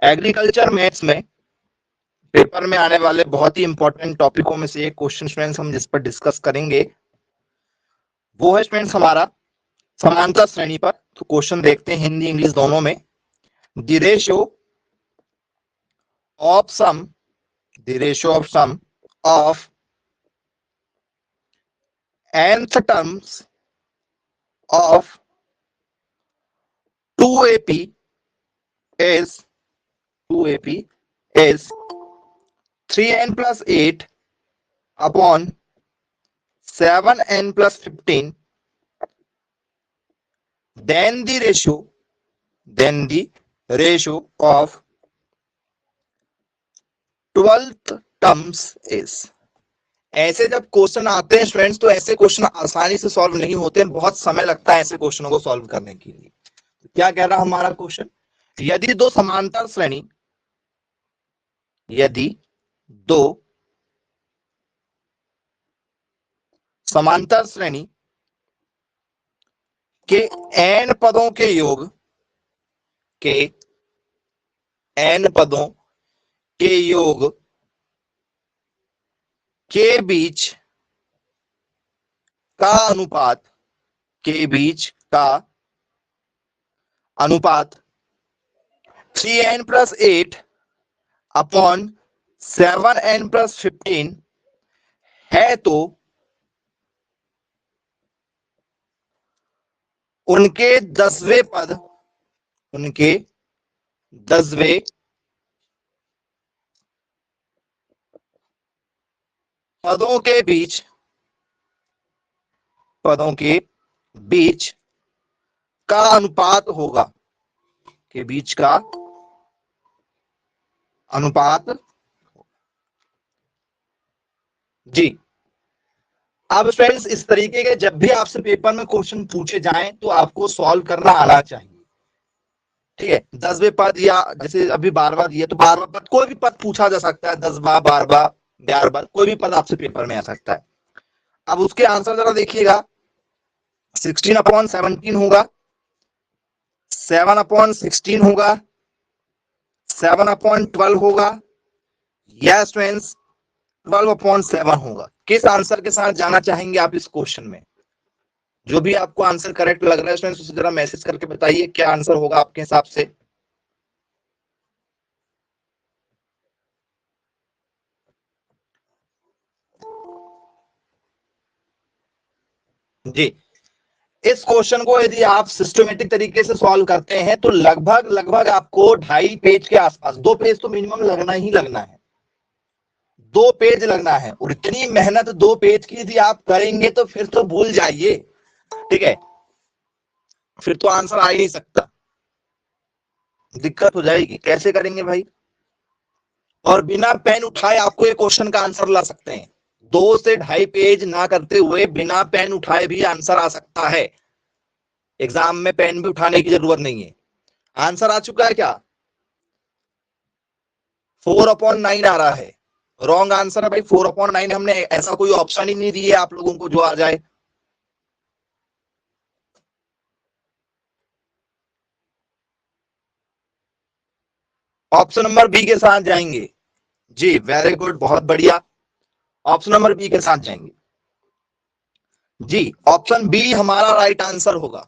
Agriculture maths में paper में आने वाले बहुत ही इंपॉर्टेंट टॉपिकों में से एक क्वेश्चन स्टूडेंट्स हम जिस पर डिस्कस करेंगे वो है स्टूडेंट्स हमारा समांतर श्रेणी पर। तो क्वेश्चन देखते हैं हिंदी इंग्लिश दोनों में। The ratio of sum of nth terms of 2AP is 3n plus 8 upon 7n plus 15. Then the ratio of 12th terms is. ऐसे जब क्वेश्चन आते हैं स्टूडेंट्स तो ऐसे क्वेश्चन आसानी से सॉल्व नहीं होते हैं, बहुत समय लगता है ऐसे क्वेश्चनों को सॉल्व करने के लिए। क्या कह रहा हमारा क्वेश्चन, यदि दो समांतर श्रेणी के n पदों के योग के बीच का अनुपात 3n plus 8 upon 7n plus 15 है, तो उनके 10वें पदों के बीच का अनुपात होगा, जी। अब फ्रेंड्स इस तरीके के जब भी आपसे पेपर में क्वेश्चन पूछे जाएं तो आपको सॉल्व करना आना चाहिए, ठीक है। 10वें पद या जैसे अभी 12वां दिया तो 12वां पद कोई भी पद पूछा जा सकता है, 10वां 12वां 11वां कोई भी पद आपसे पेपर में आ सकता है। अब उसके आंसर जरा देखिएगा, 16/17 होगा, 7/16 होगा, 7/12 होगा, या स्टूडेंट्स 12/7 होगा। किस आंसर के साथ जाना चाहेंगे आप इस क्वेश्चन में? जो भी आपको आंसर करेक्ट लग रहा है स्टूडेंट्स उसे जरा मैसेज करके बताइए क्या आंसर होगा आपके हिसाब से। जी, इस क्वेश्चन को यदि आप सिस्टमेटिक तरीके से सॉल्व करते हैं तो लगभग आपको 2.5 पेज के आसपास, 2 पेज तो मिनिमम लगना ही लगना है, 2 पेज लगना है। और इतनी मेहनत 2 पेज की यदि आप करेंगे तो फिर तो भूल जाइए, ठीक है, फिर तो आंसर आ ही नहीं सकता, दिक्कत हो जाएगी। कैसे करेंगे भाई? और बिना पेन उठाए आपको ये क्वेश्चन का आंसर ला सकते हैं, 2 से 2.5 पेज ना करते हुए बिना पेन उठाए भी आंसर आ सकता है। एग्जाम में पेन भी उठाने की जरूरत नहीं है। आंसर आ चुका है क्या? 4/9 आ रहा है। रॉन्ग आंसर है भाई 4/9। हमने ऐसा कोई ऑप्शन ही नहीं दिया आप लोगों को जो आ जाए। ऑप्शन नंबर बी के साथ जाएंगे। जी वेरी गुड, बहुत बढ़िया, ऑप्शन नंबर बी के साथ जाएंगे। जी ऑप्शन बी हमारा राइट आंसर होगा।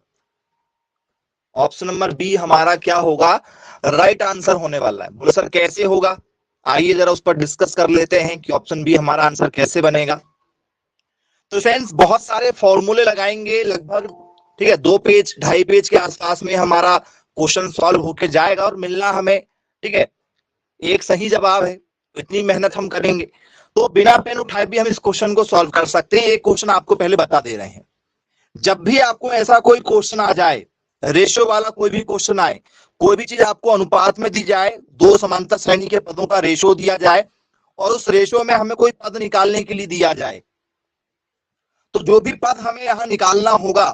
ऑप्शन नंबर बी हमारा क्या होगा? राइट आंसर होने वाला है। बोलो सर कैसे होगा? आइए जरा उस पर डिस्कस कर लेते हैं कि ऑप्शन बी हमारा आंसर कैसे बनेगा। तो फ्रेंड्स बहुत सारे फॉर्मूले लगाएंगे लगभग, ठीक है, 2 पेज 2.5 पेज के आसपास में हमारा क्वेश्चन सॉल्व होके जाएगा और मिलना हमें, ठीक है, एक सही जवाब है। इतनी मेहनत हम करेंगे तो बिना पेन उठाए भी हम इस क्वेश्चन को सॉल्व कर सकते हैं। एक क्वेश्चन आपको पहले बता दे रहे हैं, जब भी आपको ऐसा कोई क्वेश्चन आ जाए, रेशियो वाला कोई भी क्वेश्चन आए, कोई भी चीज आपको अनुपात में दी जाए, 2 समांतर श्रेणी के पदों का रेशियो दिया जाए और उस रेशियो में हमें कोई पद निकालने के लिए दिया जाए, तो जो भी पद हमें यहां निकालना होगा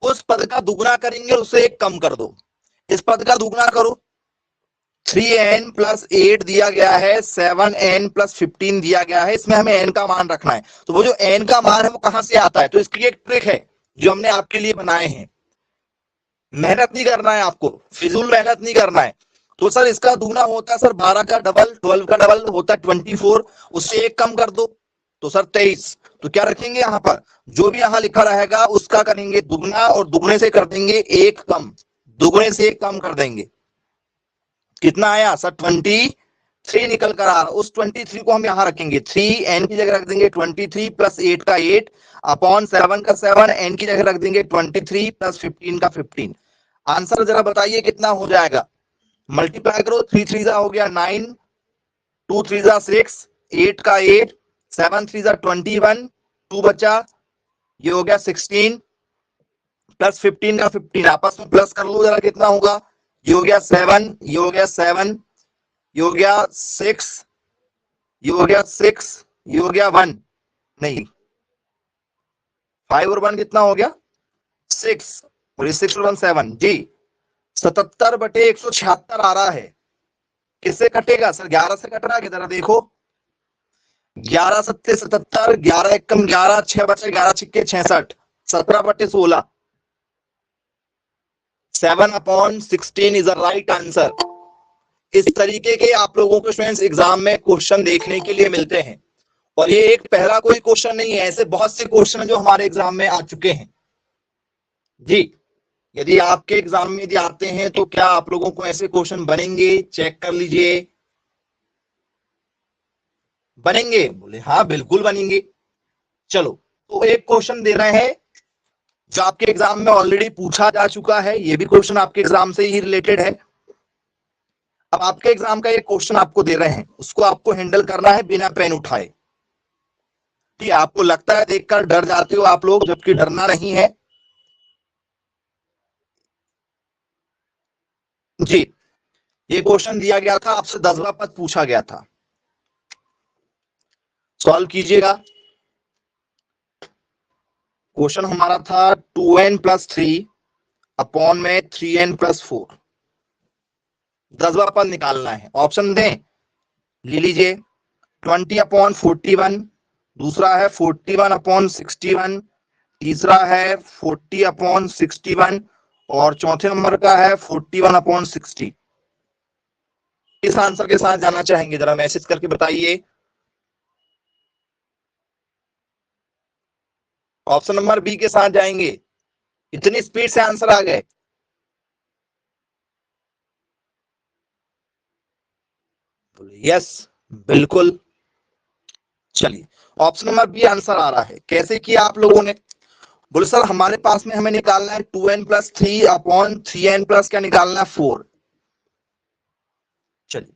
उस पद का दुगुना करेंगे, उससे 1 कम कर दो। इस पद का दुगुना करो, 3n plus 8 दिया गया है, 7n plus 15 दिया गया है, इसमें हमें n का मान रखना है। तो वो जो n का मान है वो कहां से आता है? तो इसकी एक ट्रिक है जो हमने आपके लिए बनाए हैं। मेहनत नहीं करना है आपको, फिजूल मेहनत नहीं करना है। तो सर इसका दूना होता है सर 12 का डबल, 12 का डबल होता है 24, उससे एक कम कर दो तो सर 23। तो क्या रखेंगे यहाँ पर, जो भी यहाँ लिखा रहेगा उसका करेंगे दुगना और दुगने से कर देंगे एक कम, दुगने से एक कम कर देंगे। कितना आया सर 23 निकल कर आ रहा, उस 23 को हम यहाँ रखेंगे 3, एन की जगह रख देंगे 23 प्लस 8 का 8 अपॉन 7 का 7, एन की जगह रख देंगे 23 प्लस 15 का 15। आंसर जरा बताइए कितना हो जाएगा, मल्टीप्लाई करो, 3 3 हो गया 9, 2 3 6, 8 का 8, 7 3 21, 2 बचा, ये हो गया 16 प्लस 15 का 15, आपस में प्लस कर लो जरा कितना होगा, ये हो गया 7, ये हो गया 7, ये हो गया 6, ये हो गया 6, ये हो गया 1, नहीं 5 और 1 कितना हो गया 6, और ये 6 और 1 7 जी, 77/176 आ रहा है। किससे कटेगा सर, 11 से कट रहा है, जरा देखो 11 सत्ते 77, 11 एकम 11, 6 बचे 11 छिक्के 66, 17/16, 7/16 इज द राइट आंसर। इस तरीके के आप लोगों को स्टूडेंट्स एग्जाम में क्वेश्चन देखने के लिए मिलते हैं, और ये एक पहला कोई क्वेश्चन नहीं है, ऐसे बहुत से क्वेश्चन जो हमारे एग्जाम में आ चुके हैं जी। यदि आपके एग्जाम में यदि आते हैं तो क्या आप लोगों को ऐसे क्वेश्चन बनेंगे, चेक कर लीजिए, बनेंगे, बोले हाँ बिल्कुल बनेंगे। चलो तो एक क्वेश्चन दे रहे हैं जो आपके एग्जाम में ऑलरेडी पूछा जा चुका है, ये भी क्वेश्चन आपके एग्जाम से ही रिलेटेड है। अब आपके एग्जाम का एक क्वेश्चन आपको दे रहे हैं, उसको आपको हैंडल करना है बिना पेन उठाए। ठीक, आपको लगता है देखकर डर जाते हो आप लोग, जबकि डरना नहीं है जी। ये क्वेश्चन दिया गया था, आपसे 10वां पद पूछा गया था, सॉल्व कीजिएगा। क्वेश्चन हमारा था 2n प्लस 3 अपॉन में 3n प्लस 4, 10वां पद निकालना है। ऑप्शन दें, ले लीजिए 20/41, दूसरा है 41/61, तीसरा है 40/61 और चौथे नंबर का है 41/60। इस आंसर के साथ जाना चाहेंगे, जरा मैसेज करके बताइए। ऑप्शन नंबर बी के साथ जाएंगे, इतनी स्पीड से आंसर आ गए, यस बिल्कुल। चलिए ऑप्शन नंबर बी आंसर आ रहा है, कैसे किया आप लोगों ने, बोले सर हमारे पास में हमें निकालना है 2n plus 3 upon 3n plus क्या निकालना है 4। चलिए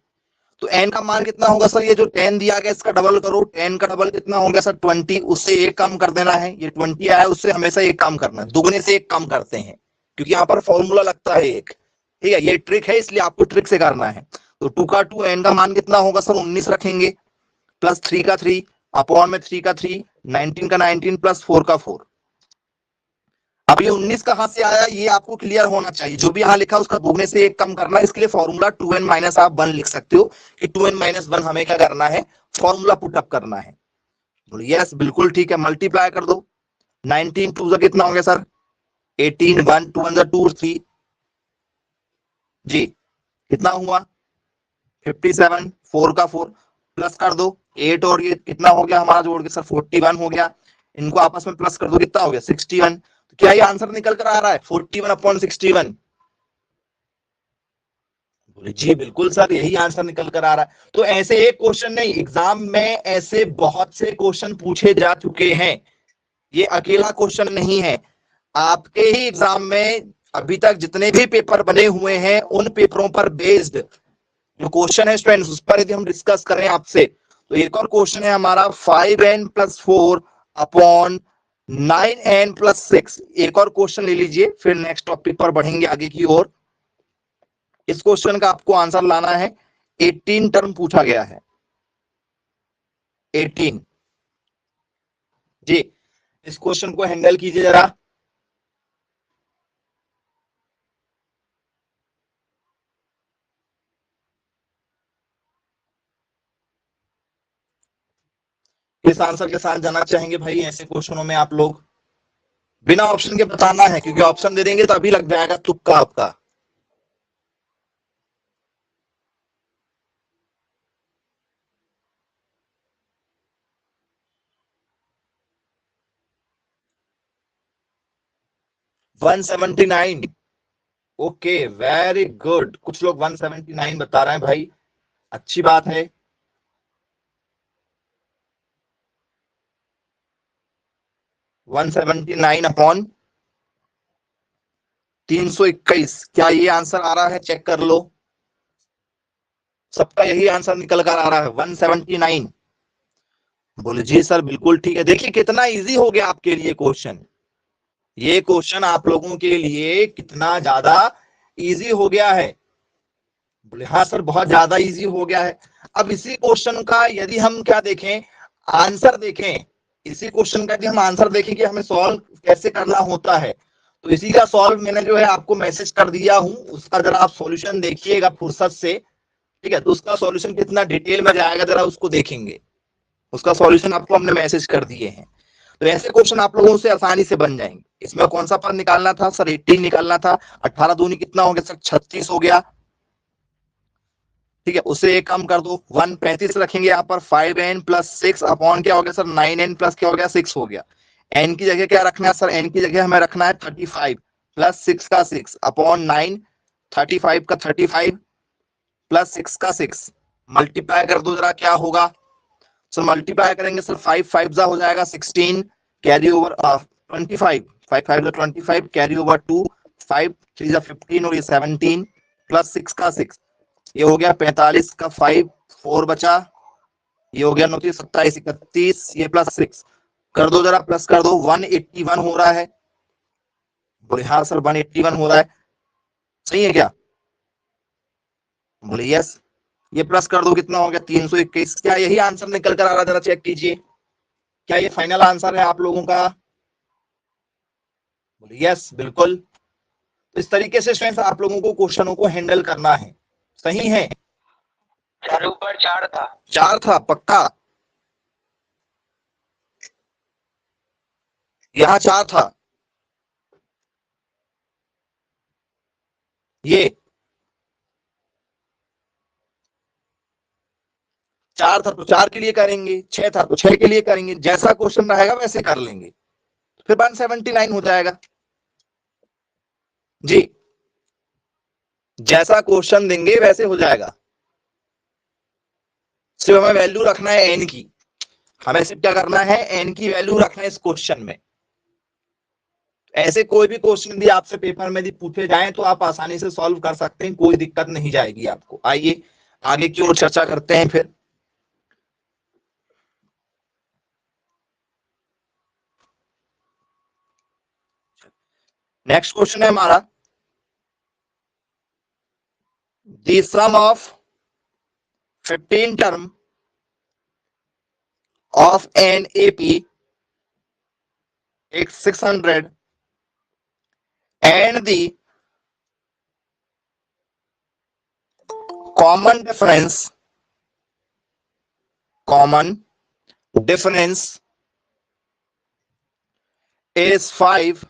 तो n का मान कितना होगा सर, ये जो 10 दिया गया इसका डबल करो, 10 का डबल कितना हो गया सर 20, उससे एक कम कर देना है, ये 20 आया उससे हमेशा एक कम करना है, दुगने से एक कम करते हैं क्योंकि यहाँ पर फॉर्मूला लगता है एक, ठीक है ये ट्रिक है इसलिए आपको ट्रिक से करना है। तो 2 का 2, n का मान कितना होगा सर 19 रखेंगे, प्लस 3 का 3 अपॉन में 3 का 3, 19 का 19 प्लस 4 का 4। अब ये 19 कहां से आया ये आपको क्लियर होना चाहिए, जो भी यहाँ लिखा उसका दुगने से एक कम करना है, इसके लिए फॉर्मूला 2n माइनस आप 1 लिख सकते हो कि 2n माइनस 1 हमें क्या करना है, फॉर्मूला पुटअप करना है। यस बिल्कुल ठीक है, मल्टीप्लाई कर दो, 19 2 से कितना हो गया सर 18, 1 2 1 2 3 जी, कितना हुआ 57, 4 का 4 प्लस कर दो 8 और ये कितना हो गया हमारा जोड़ के सर 41 हो गया, इनको आपस में प्लस कर दो कितना हो गया 61। तो क्या ये आंसर निकल कर आ रहा है 41/61, बोले जी बिल्कुल सर यही आंसर निकल कर आ रहा है। तो ऐसे एक क्वेश्चन नहीं, एग्जाम में ऐसे बहुत से क्वेश्चन पूछे जा चुके हैं, ये अकेला क्वेश्चन नहीं है। आपके ही एग्जाम में अभी तक जितने भी पेपर बने हुए हैं उन पेपरों पर बेस्ड जो क्वेश्चन है स्टूडेंट्स, उस पर यदि हम डिस्कस करें आपसे, तो एक और क्वेश्चन है हमारा 5n plus 4 upon 9n plus 6। एक और क्वेश्चन ले लीजिए फिर नेक्स्ट टॉपिक पर बढ़ेंगे आगे की ओर। इस क्वेश्चन का आपको आंसर लाना है, 18 टर्म पूछा गया है, 18 जी। इस क्वेश्चन को हैंडल कीजिए जरा। किस आंसर के साथ जाना चाहेंगे भाई ऐसे क्वेश्चनों में आप लोग, बिना ऑप्शन के बताना है क्योंकि ऑप्शन दे देंगे तो अभी लग जाएगा तुक्का आपका। 179। Okay, very good. कुछ लोग 179 बता रहे हैं भाई, अच्छी बात है। वन 179 अपॉन 321, क्या ये आंसर आ रहा है? चेक कर लो, सबका यही आंसर निकल कर आ रहा है 179। बोले जी सर बिल्कुल ठीक है। देखिए कितना इजी हो गया आपके लिए क्वेश्चन, ये क्वेश्चन आप लोगों के लिए कितना ज्यादा इजी हो गया है। बोले हाँ सर बहुत ज्यादा इजी हो गया है। अब इसी क्वेश्चन का यदि हम क्या देखें, आंसर देखें, इसी क्वेश्चन का यदि हम आंसर देखें कि हमें सॉल्व कैसे करना होता है, तो इसी का सॉल्व मैंने जो है आपको मैसेज कर दिया हूं, उसका जरा आप सॉल्यूशन देखिएगा फुर्सत से, ठीक है? तो उसका सॉल्यूशन कितना डिटेल में जाएगा जरा उसको देखेंगे, उसका सॉल्यूशन आपको हमने मैसेज कर दिए हैं। तो ऐसे क्वेश्चन आप लोगों से आसानी से बन जाएंगे। इसमें कौन सा पद निकालना था सर? 18 निकालना था। 18 दूनी कितना हो गया सर? 36 हो गया, ठीक है? उससे एक कम कर दो, 135 रखेंगे यहाँ पर। 5n प्लस 6 अपॉन क्या हो गया सर? 9n प्लस क्या हो गया? 6 हो गया। n की जगह क्या रखना है सर? n की जगह हमें रखना है 35 प्लस 6 का 6 अपॉन 9, 35 का 35 प्लस 6 का 6, मल्टीप्लाई कर दो जरा, क्या होगा सर? मल्टीप्लाई करेंगे सर, 5 5 जा हो जाएगा 16, कैरी ओवर 25, 5 5 जा 25, कैरी ओवर 2, 5 3 जा 15 और ये 17 प्लस 6 का 6, ये हो गया 45 का 5, 4 बचा, ये हो गया 29 27 31, ये प्लस 6 कर दो जरा, प्लस कर दो, 181 हो रहा है। बोले हाँ सर 181 हो रहा है, सही है क्या? बोले यस। ये प्लस कर दो, कितना हो गया? 321। क्या यही आंसर निकल कर आ रहा है? जरा चेक कीजिए, क्या ये फाइनल आंसर है आप लोगों का? बोले यस बिल्कुल। तो इस तरीके से स्टूडेंट्स आप लोगों को क्वेश्चनों को हैंडल करना है, सही है? सर ऊपर 4 था। 4 था पक्का? यहाँ 4 था, ये 4 था तो 4 के लिए करेंगे, 6 था तो 6 के लिए करेंगे, जैसा क्वेश्चन रहेगा वैसे कर लेंगे, फिर 179 हो जाएगा। जी, जैसा क्वेश्चन देंगे वैसे हो जाएगा। सिर्फ हमें वैल्यू रखना है एन की, हमें सिर्फ क्या करना है? एन की वैल्यू रखना है इस क्वेश्चन में। ऐसे कोई भी क्वेश्चन यदि आपसे पेपर में यदि पूछे जाएं तो आप आसानी से सॉल्व कर सकते हैं, कोई दिक्कत नहीं जाएगी आपको। आइए आगे की ओर चर्चा करते हैं फिर। नेक्स्ट क्वेश्चन है हमारा, the sum of 15 term of an AP X600 and the common difference is 5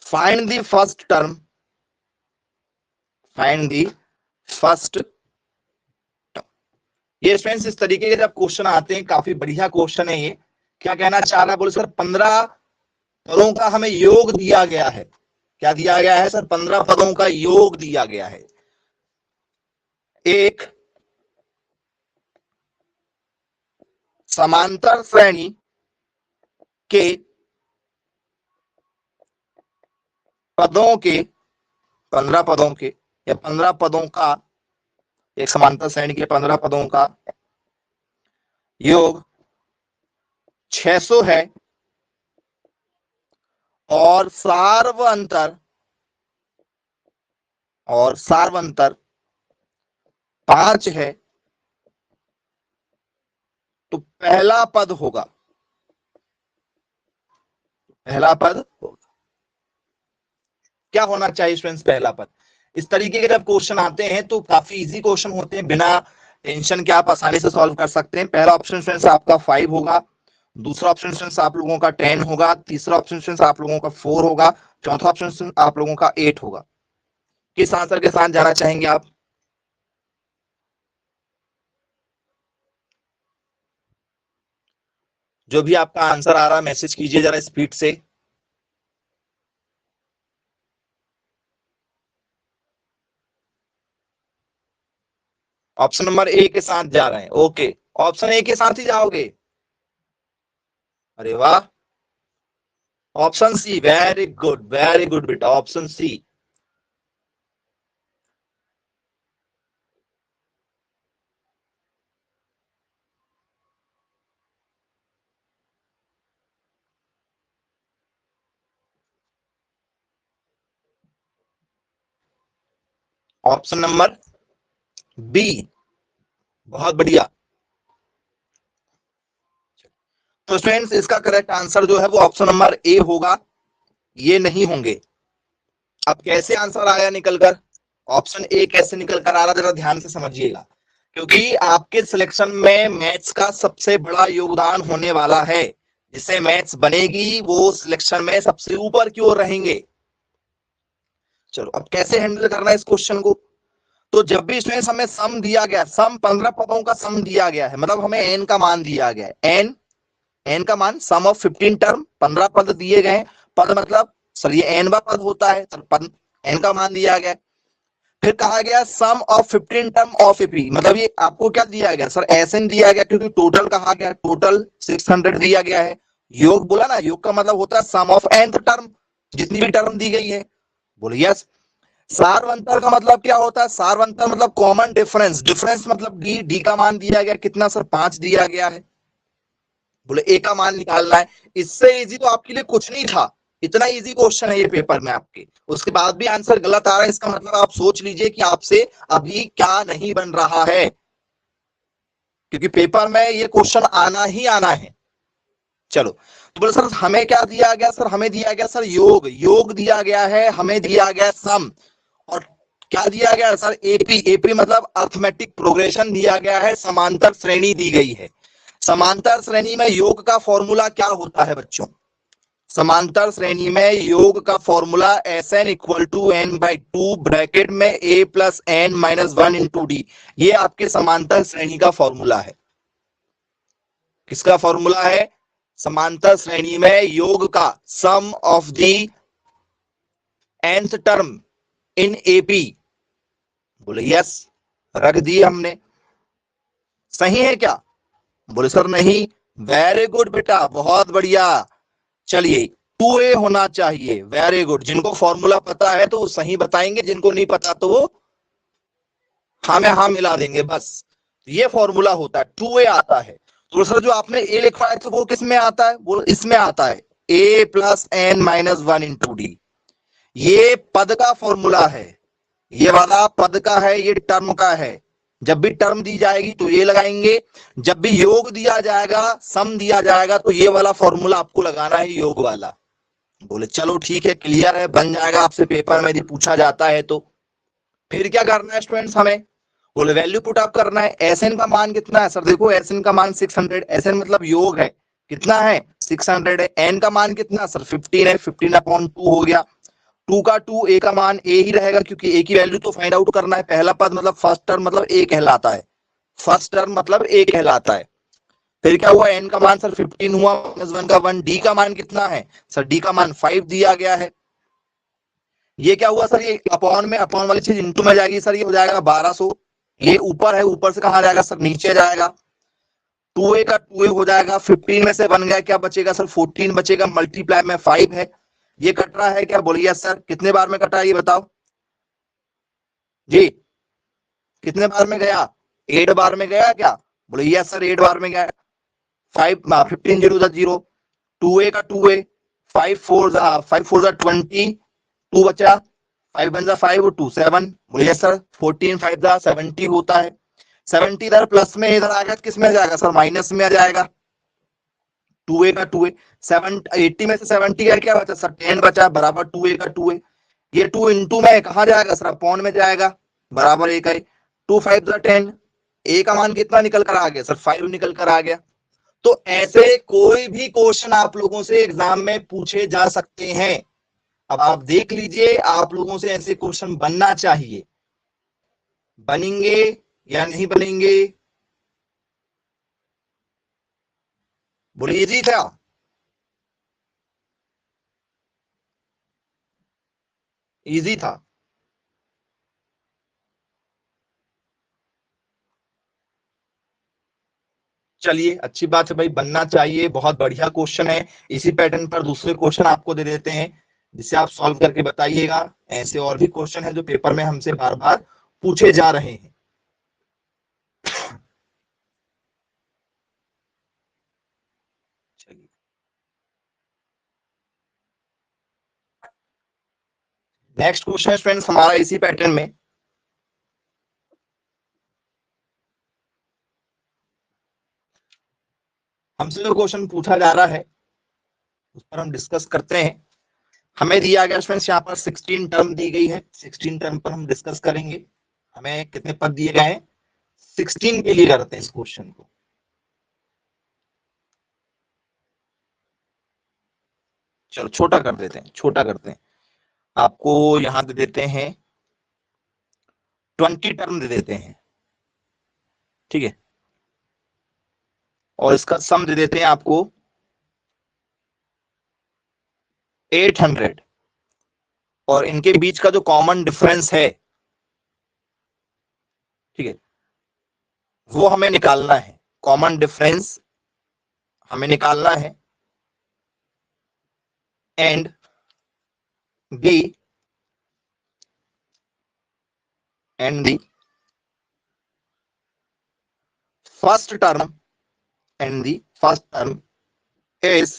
find the first term, ये फ्रेंड्स इस तरीके के जब क्वेश्चन आते हैं, काफी बढ़िया क्वेश्चन है ये। क्या कहना चाह रहा है? बोले सर 15 पदों का हमें योग दिया गया है। क्या दिया गया है सर? 15 पदों का योग दिया गया है। एक समांतर श्रेणी के पदों के, 15 पदों के या 15 पदों का, एक समांतर श्रेणी के 15 पदों का योग 600 है और सार्वंतर 5 है, तो पहला पद होगा, क्या होना चाहिए स्टूडेंट्स? पहला पद। इस तरीके के जब क्वेश्चन आते हैं तो काफी इजी क्वेश्चन होते हैं, बिना टेंशन के आप आसानी से सॉल्व कर सकते हैं। पहला ऑप्शन स्टूडेंट्स आपका 5 होगा, दूसरा ऑप्शन स्टूडेंट्स आप लोगों का 10 होगा, तीसरा ऑप्शन स्टूडेंट्स आप लोगों का 4 होगा, चौथा ऑप्शन आप लोगों का 8 होगा। किस आंसर के साथ जाना चाहेंगे आप? जो भी आपका आंसर आ रहा है मैसेज कीजिए जरा स्पीड से। ऑप्शन नंबर ए के साथ जा रहे हैं, ओके, ऑप्शन ए के साथ ही जाओगे, अरे वाह, ऑप्शन सी, वेरी गुड बेटा, option C. Option number B, बहुत बढ़िया। तो स्टूडेंट्स इसका करेक्ट आंसर जो है वो ऑप्शन नंबर ए होगा, ये नहीं होंगे। अब कैसे आंसर आया निकलकर, ऑप्शन ए कैसे निकल कर आ रहा, जरा ध्यान से समझिएगा, क्योंकि आपके सिलेक्शन में मैथ्स का सबसे बड़ा योगदान होने वाला है। जिससे मैथ्स बनेगी वो सिलेक्शन में सबसे ऊपर की ओर रहेंगे। चलो अब कैसे हैंडल करना है इस क्वेश्चन को। तो जब भी स्टूडेंट्स हमें सम दिया गया, सम 15 पदों का सम दिया गया है, मतलब हमें एन का मान दिया गया है, एन का मान, सम ऑफ 15 टर्म, 15 पद दिए गए। पद मतलब सर ये एनवा पद होता है, पद एन का मान दिया गया। फिर कहा गया सम ऑफ 15 टर्म ऑफ एपी, मतलब ये आपको क्या दिया गया सर, एसएन दिया गया, क्योंकि टोटल कहा गया, टोटल 600 दिया गया है। योग बोला ना, योग का मतलब होता है सम ऑफ nth टर्म, जितनी भी टर्म दी गई है, बोले यस। सारवंतर का मतलब क्या होता है, सारवंतर मतलब कॉमन डिफरेंस, डिफरेंस मतलब डी, डी का मान दिया गया कितना सर, 5 दिया गया है, बोले ए का मान निकालना है। इससे इजी तो आपके लिए कुछ नहीं था, इतना इजी क्वेश्चन है ये पेपर में आपके, उसके बाद भी आंसर गलत आ रहा है, इसका मतलब आप सोच लीजिए कि आपसे अभी क्या नहीं बन रहा है, क्योंकि पेपर में ये क्वेश्चन आना ही आना है। चलो तो बोले सर हमें क्या दिया गया, सर हमें दिया गया सर योग, योग दिया गया है, हमें दिया गया सम, और क्या दिया गया सर, एपी, एपी मतलब अर्थमेटिक प्रोग्रेशन दिया गया है, समांतर श्रेणी दी गई है। समांतर श्रेणी में योग का फॉर्मूला क्या होता है बच्चों, समांतर श्रेणी में योग का formula S N equal to N by two, bracket में A plus N minus 1 into D, ये आपके समांतर श्रेणी का फॉर्मूला है। किसका फॉर्मूला है, समांतर श्रेणी में योग का, sum of the nth term in AP, बोले यस, रख दिए हमने। सही है क्या, बोले सर नहीं, वेरी गुड बेटा, बहुत बढ़िया। चलिए 2A होना चाहिए, वेरी गुड, जिनको फॉर्मूला पता है तो वो सही बताएंगे, जिनको नहीं पता तो वो हाँ में हाँ मिला देंगे बस। ये फॉर्मूला होता है, 2A आता है। तो सर जो आपने ए लिखा है तो वो किस में आता है, वो इसमें आता है, A plus N minus 1 into D, ये पद का फॉर्मूला है, ये वाला पद का है, ये टर्म का है। जब भी टर्म दी जाएगी तो ये लगाएंगे, जब भी योग दिया जाएगा, सम दिया जाएगा, तो ये वाला फॉर्मूला आपको लगाना है, योग वाला। बोले चलो ठीक है, क्लियर है, बन जाएगा आपसे पेपर में यदि पूछा जाता है तो। फिर क्या करना है स्टूडेंट्स हमें, बोले वैल्यू पुट अप करना है। एसएन का मान कितना है सर, देखो एसएन का मान 600, एसएन मतलब योग है, कितना है 600 है। एन का मान कितना सर 15 है, 15/2 हो गया, 2 का 2, ए का मान ए ही रहेगा, क्योंकि ए की वैल्यू तो फाइंड आउट करना है। पहला पद मतलब फर्स्ट टर्म मतलब ए कहलाता है, फर्स्ट टर्म मतलब ए कहलाता है। फिर क्या हुआ, एन का मान सर 15 हुआ, -1 का 1, डी का मान कितना है सर, डी का मान 5 दिया गया है। ये क्या हुआ सर, ये अपॉन में, अपॉन वाली चीज इंटू में जाएगी सर, ये हो जाएगा 1200, ये ऊपर है, ऊपर से कहा जाएगा सर, नीचे जाएगा, 2A का 2A हो जाएगा, 15 में से बन गया, क्या बचेगा सर 14 बचेगा, मल्टीप्लाई में 5 है, ये कट रहा है क्या, बोलिए सर कितने बार में कटा है ये बताओ जी, कितने बार में गया, 8 बार में गया क्या, बोले यस सर 8 बार में गया। 15 जीरो 0, 2A का 2A, 5 4 20, 2 बचा, 5 बन जा 5 और 2 7, बोले यस सर 14 5 जा 70 होता है। 70 इधर प्लस में, इधर आएगा किस में जाएगा सर, माइनस में आ जाएगा। 2A का 2A, 80 में से 70 का क्या बचा सर, 10 बचा, बराबर 2A का 2A, ये 2 इंटू में कहा जाएगा सर, अपॉन में जाएगा, बराबर 1 है, 2 5 10, ए का मान कितना निकल कर आ गया सर, 5 निकल कर आ गया। तो ऐसे कोई भी क्वेश्चन आप लोगों से एग्जाम में पूछे जा सकते हैं। अब आप देख लीजिए, आप लोगों से ऐसे क्वेश्चन बनना चाहिए, बनेंगे या नहीं बनेंगे। बोलिए इजी था। इजी था। चलिए अच्छी बात है भाई, बनना चाहिए, बहुत बढ़िया क्वेश्चन है। इसी पैटर्न पर दूसरे क्वेश्चन आपको दे देते हैं जिसे आप सॉल्व करके बताइएगा। ऐसे और भी क्वेश्चन है जो पेपर में हमसे बार बार पूछे जा रहे हैं। चलिए नेक्स्ट क्वेश्चन फ्रेंड्स हमारा इसी पैटर्न में। हमसे जो क्वेश्चन पूछा जा रहा है उस पर हम डिस्कस करते हैं। हमें दिया गया फ्रेंड्स यहाँ पर 16 टर्म दी गई है, 16 टर्म पर हम डिस्कस करेंगे। हमें कितने पद दिए गए हैं, 16 के लिए करते हैं इस क्वेश्चन को। चलो छोटा कर देते हैं, छोटा करते हैं। आपको यहां दे देते हैं 20 टर्म दे देते हैं, ठीक है। और इसका सम दे देते हैं आपको 800। और इनके बीच का जो कॉमन डिफरेंस है, ठीक है, वो हमें निकालना है। कॉमन डिफरेंस हमें निकालना है। And B and the first term and the first term is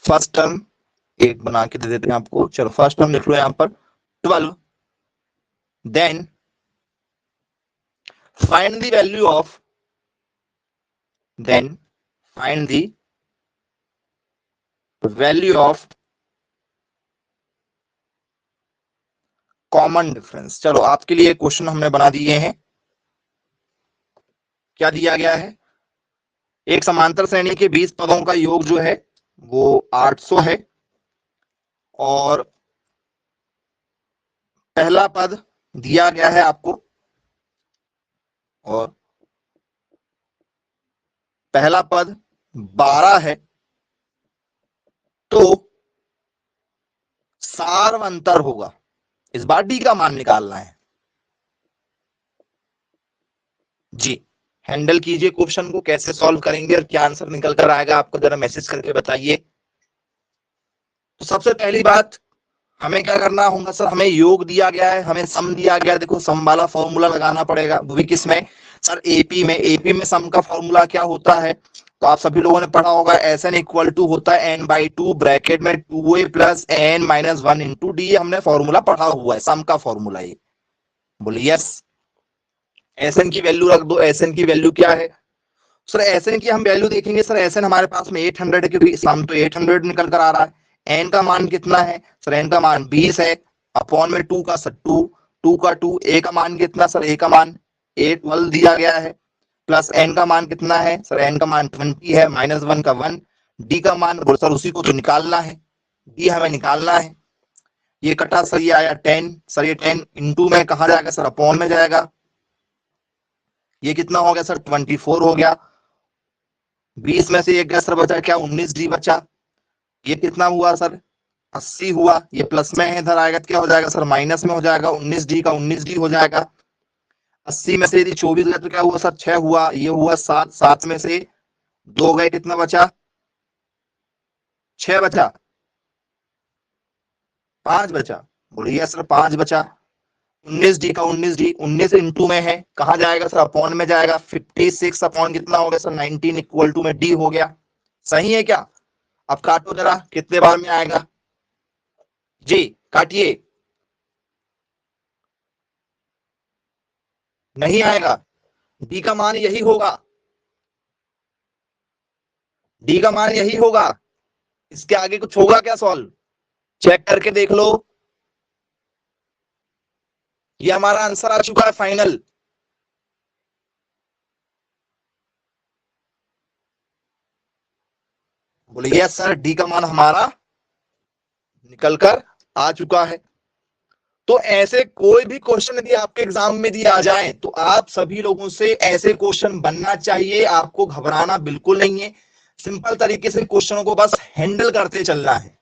first term 8 बना के दे देते हैं आपको। चलो फर्स्ट टर्म लिख लो यहां पर 12। Then find the value of, then find the value of common difference. चलो आपके लिए क्वेश्चन हमने बना दिए हैं। क्या दिया गया है, एक समांतर श्रेणी के 20 पदों का योग जो है वो 800 है। और पहला पद दिया गया है आपको, और पहला पद 12 है। तो सार्वंतर होगा, इस बार डी का मान निकालना है। जी हैंडल कीजिए क्वेश्चन को, कैसे सॉल्व करेंगे और क्या आंसर निकल कर आएगा आपको जरा मैसेज करके बताइए। तो सबसे पहली बात हमें क्या करना होगा सर, हमें योग दिया गया है, हमें सम दिया गया है। देखो सम वाला फॉर्मूला लगाना पड़ेगा, वो भी किसमें सर, एपी में। एपी में सम का फॉर्मूला क्या होता है, तो आप सभी लोगों ने पढ़ा होगा, एस एन इक्वल टू होता है एन बाई टू, ब्रैकेट में 2a plus N minus 1 into D. हमने फॉर्मूला पढ़ा हुआ है, सम का फॉर्मूला ये। बोलिए यस। एस एन की वैल्यू रख दो। एस एन की वैल्यू क्या है सर, एस एन की हम वैल्यू देखेंगे सर। एस एन हमारे पास में 800 है, क्योंकि सम तो 800 निकल कर आ रहा है। एन का मान कितना है सर, एन का मान 20 है। अपॉन में 2 का सर 2, 2 का 2। ए का मान कितना सर, ए का मान 812 दिया गया है। प्लस एन का मान कितना है सर, एन का मान 20 है, माइनस 1 का 1। डी का मान सर उसी को तो निकालना है, डी हमें निकालना है। ये कटा सर, ये आया 10 सर, ये 10 इंटू में कहा जाएगा सर, अपॉन में जाएगा। ये कितना हो गया सर, 24 हो गया। 20 में से एक गया सर, बचा क्या, 19 डी बचा। ये कितना हुआ सर, 80 हुआ। ये प्लस में है, इधर आएगा क्या हो जाएगा सर, माइनस में हो जाएगा। 19 डी का 19 डी हो जाएगा। 80 में से यदि 24 गया तो क्या हुआ सर, 6 हुआ। ये हुआ 7, 7 में से 2 गए, कितना बचा, 6 बचा, 5 बचा। बोलिए सर 5 बचा। 19 डी का 19 डी, 19 इंटू में है, कहा जाएगा सर, अपॉन में जाएगा। 56 अपॉन कितना हो गया सर, 19 इक्वल टू में डी हो गया। सही है क्या, अब काटो जरा कितने बार में आएगा। जी काटिए, नहीं आएगा। डी का मान यही होगा, डी का मान यही होगा। इसके आगे कुछ होगा क्या सॉल्व, चेक करके देख लो। ये हमारा आंसर आ चुका है फाइनल। बोलिए सर, डी का मान हमारा निकल कर आ चुका है। तो ऐसे कोई भी क्वेश्चन यदि आपके एग्जाम में दिया जाए तो आप सभी लोगों से ऐसे क्वेश्चन बनना चाहिए, आपको घबराना बिल्कुल नहीं है, सिंपल तरीके से क्वेश्चनों को बस हैंडल करते चलना है।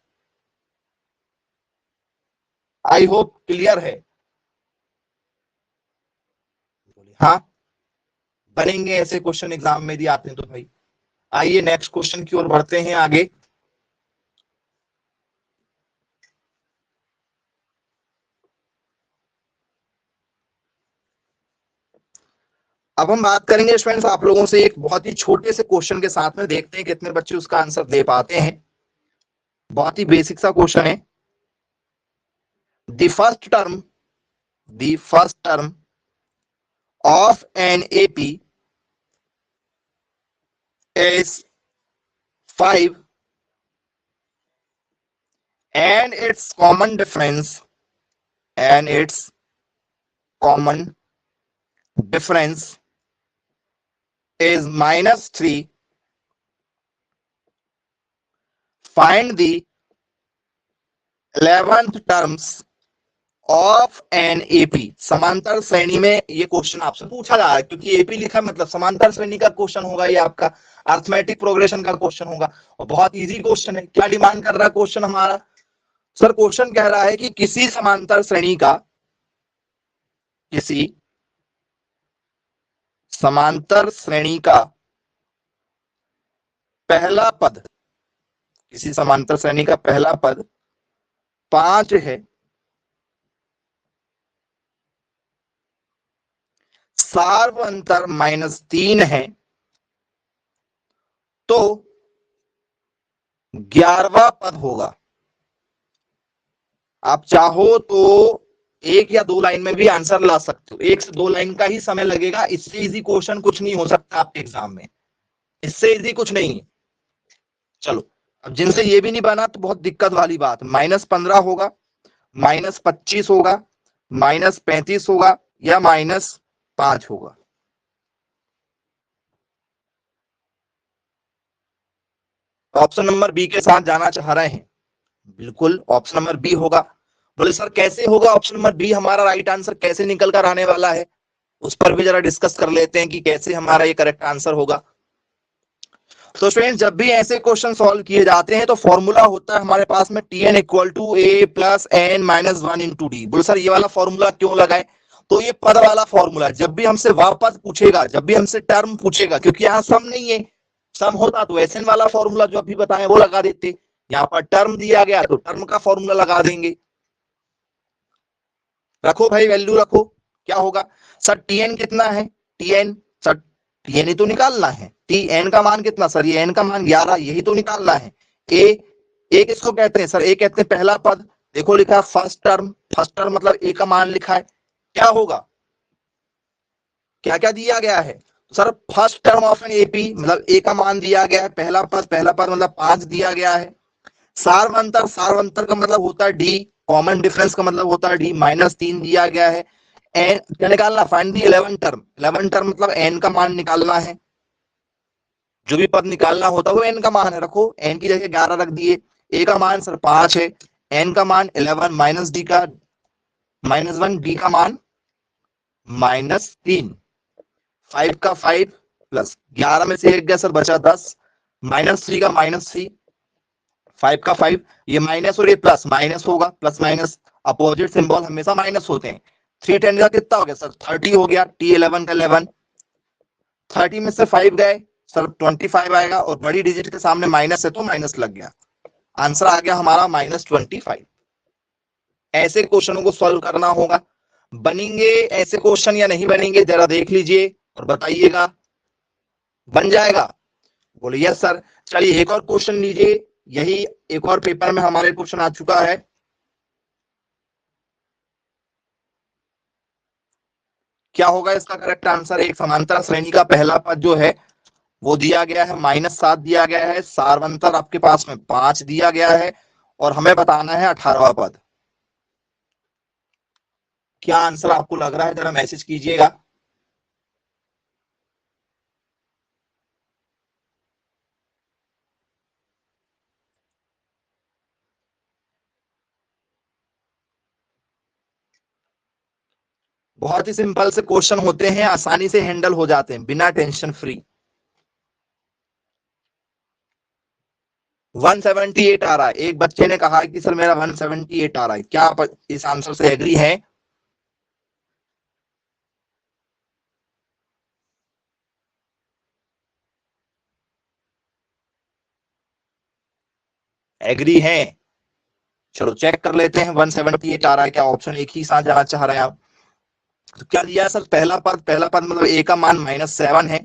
आई होप क्लियर है। हाँ, बनेंगे ऐसे क्वेश्चन एग्जाम में यदि आते हैं तो भाई। आइए नेक्स्ट क्वेश्चन की ओर बढ़ते हैं आगे। अब हम बात करेंगे स्टूडेंट्स आप लोगों से एक बहुत ही छोटे से क्वेश्चन के साथ में, देखते हैं कितने बच्चे उसका आंसर दे पाते हैं। बहुत ही बेसिक सा क्वेश्चन है। The first term of an AP is 5 and its common difference is -3. Find the 11th terms of an AP. समांतर श्रेणी में ये क्वेश्चन आपसे पूछा जा रहा है, क्योंकि एपी लिखा मतलब समांतर श्रेणी का क्वेश्चन होगा, ये आपका अर्थमेटिक प्रोग्रेशन का क्वेश्चन होगा और बहुत इजी क्वेश्चन है। क्या डिमांड कर रहा है क्वेश्चन हमारा? सर क्वेश्चन कह रहा है कि किसी समांतर श्रेणी का पहला पद, किसी समांतर श्रेणी का पहला पद 5 है, सार्वंतर -3 है, तो 11वां पद होगा। आप चाहो तो एक या दो लाइन में भी आंसर ला सकते हो, एक से दो लाइन का ही समय लगेगा। इससे इजी क्वेश्चन कुछ नहीं हो सकता आपके एग्जाम में, इससे इजी कुछ नहीं है। चलो, अब जिनसे ये भी नहीं बना तो बहुत दिक्कत वाली बात, -15 होगा, -25 होगा, -35 होगा या -5 होगा। ऑप्शन नंबर बी के साथ जाना चाह रहे हैं? बिल्कुल ऑप्शन नंबर बी होगा। बोले सर कैसे होगा ऑप्शन नंबर बी हमारा राइट आंसर, कैसे निकल कर आने वाला है? उस पर भी जरा डिस्कस कर लेते हैं कि कैसे हमारा ये करेक्ट आंसर होगा। तो स्टूडेंट जब भी ऐसे क्वेश्चन सॉल्व किए जाते हैं तो फॉर्मूला होता है हमारे पास में Tn equal to a plus N minus 1 into d. बोले सर ये वाला फॉर्मूला क्यों लगाए? तो ये पद वाला फॉर्मूला जब भी हमसे वापस पूछेगा, जब भी हमसे टर्म पूछेगा, क्योंकि यहाँ सम नहीं है, सम होता तो एसएन वाला फॉर्मूला जो अभी बताएं वो लगा देते। यहाँ पर टर्म दिया गया तो टर्म का फॉर्मूला लगा देंगे। रखो भाई वैल्यू रखो, क्या होगा? सर टीएन कितना है? टीएन सर टीएन ही तो निकालना है। टीएन का मान कितना? सर ये एन का मान 11, यही तो निकालना है। ए किसको कहते हैं? सर ए कहते हैं पहला पद। देखो लिखा है फर्स्ट टर्म, फर्स्ट टर्म मतलब ए का मान लिखा है। क्या होगा? क्या क्या दिया गया है? Sir first term of an AP मतलब ए का मान दिया गया है, पहला पद मतलब 5 दिया गया है। सार्वंतर, सार्वंतर का मतलब होता है डी, कॉमन डिफरेंस का मतलब होता है डी, -3 दिया गया है। एन क्या निकालना? फाइंड दी 11 टर्म, 11 टर्म मतलब एन का मान निकालना है। जो भी पद निकालना होता है वो एन का मान है। रखो एन की जगह 11 रख दिए। ए का मान सर 5 है, एन का मान 11 माइनस डी का -1, डी का मान -3, 5 का 5 प्लस 11 में से 1 गया सर बचा 10, -3 का -3, 5 का 5, ये माइनस और ये प्लस, माइनस होगा, प्लस माइनस अपोजिट सिंबल हमेशा माइनस होते हैं। 3 10 का कितना हो गया सर? 30 हो गया। T11 का 11, 30 में से 5 गए सर 25 आएगा और बड़ी डिजिट के सामने माइनस है तो माइनस लग गया। आंसर आ गया हमारा -25। ऐसे क्वेश्चनों को सॉल्व करना होगा। बनेंगे ऐसे क्वेश्चन या नहीं बनेंगे जरा देख लीजिए और बताइएगा। बन जाएगा? बोले यस सर। चलिए एक और क्वेश्चन लीजिए, यही एक और पेपर में हमारे क्वेश्चन आ चुका है। क्या होगा इसका करेक्ट आंसर? एक समांतर श्रेणी का पहला पद जो है वो दिया गया है -7 दिया गया है, सार्वंतर आपके पास में 5 दिया गया है और हमें बताना है 18वां पद। क्या आंसर आपको लग रहा है? जरा मैसेज कीजिएगा। बहुत ही सिंपल से क्वेश्चन होते हैं, आसानी से हैंडल हो जाते हैं, बिना टेंशन फ्री। 178 आ रहा है। एक बच्चे ने कहा कि सर मेरा 178 आ रहा है। क्या आप इस आंसर से एग्री हैं? एग्री हैं? चलो चेक कर लेते हैं। 178 आ रहा है। क्या ऑप्शन एक ही साथ जाना चाह रहे हैं आप? तो क्या दिया सर? पहला पद मतलब ए का मान -7 है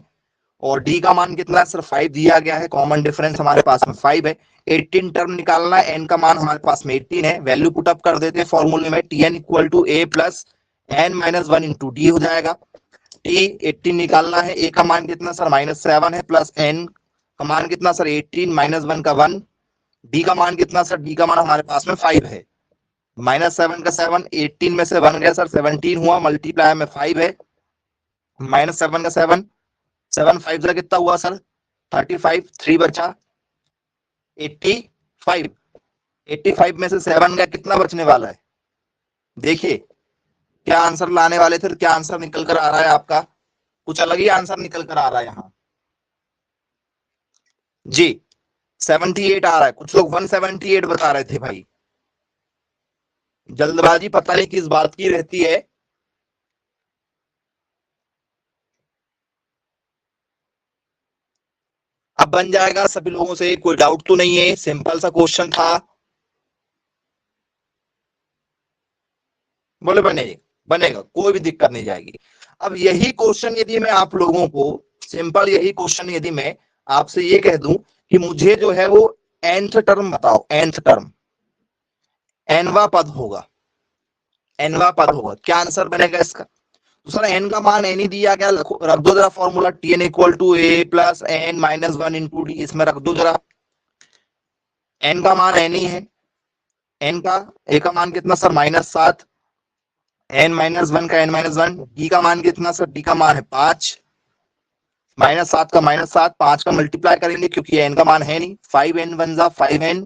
और डी का मान कितना है सर? 5 दिया गया है। कॉमन डिफरेंस हमारे पास में 5 है। 18 टर्म निकालना है। एन का मान हमारे पास में 18 है। वैल्यू पुट अप कर देते हैं फॉर्मूले में। T n equal to a plus N minus 1 into d हो जाएगा। टी 18 निकालना है। ए का मान कितना सर? -7 है प्लस एन का मान कितना सर? 18 माइनस 1 का 1। डी का मान कितना सर? डी का मान हमारे पास में 5 है। -7 का 7, 18 में से 1 गया सर 17 हुआ, मल्टीप्लाई में 5 है। -7 का 7, 7 5 से कितना हुआ सर? 35, 3 बचा 85। 85 में से 7 गया, कितना बचने वाला है? देखिए क्या आंसर लाने वाले थे, क्या आंसर निकल कर आ रहा है आपका? कुछ अलग ही आंसर निकल कर आ रहा है यहाँ जी। 78 आ रहा है। कुछ लोग 178 बता रहे थे भाई। जल्दबाजी पता नहीं किस बात की रहती है। अब बन जाएगा सभी लोगों से, कोई डाउट तो नहीं है? सिंपल सा क्वेश्चन था। बोले बनेगा, बनेगा, कोई भी दिक्कत नहीं जाएगी। अब यही क्वेश्चन यदि मैं आप लोगों को सिंपल यही क्वेश्चन यदि मैं आपसे ये कह दूं कि मुझे जो है वो nth टर्म बताओ, nth टर्म nवा पद होगा, nवा पद होगा, क्या आंसर बनेगा इसका? तो सर n का मान n ही दिया गया, रख दो जरा formula. T n equal to a plus N minus 1 into d, इसमें रख दो जरा। n का मान n ही है। n का a का मान कितना सर? -7। n माइनस 1 का n माइनस 1। डी का मान कितना सर? डी का मान है 5। -7 का -7, 5 का मल्टीप्लाई करेंगे क्योंकि n का मान है नहीं। 5n 1 जा 5n,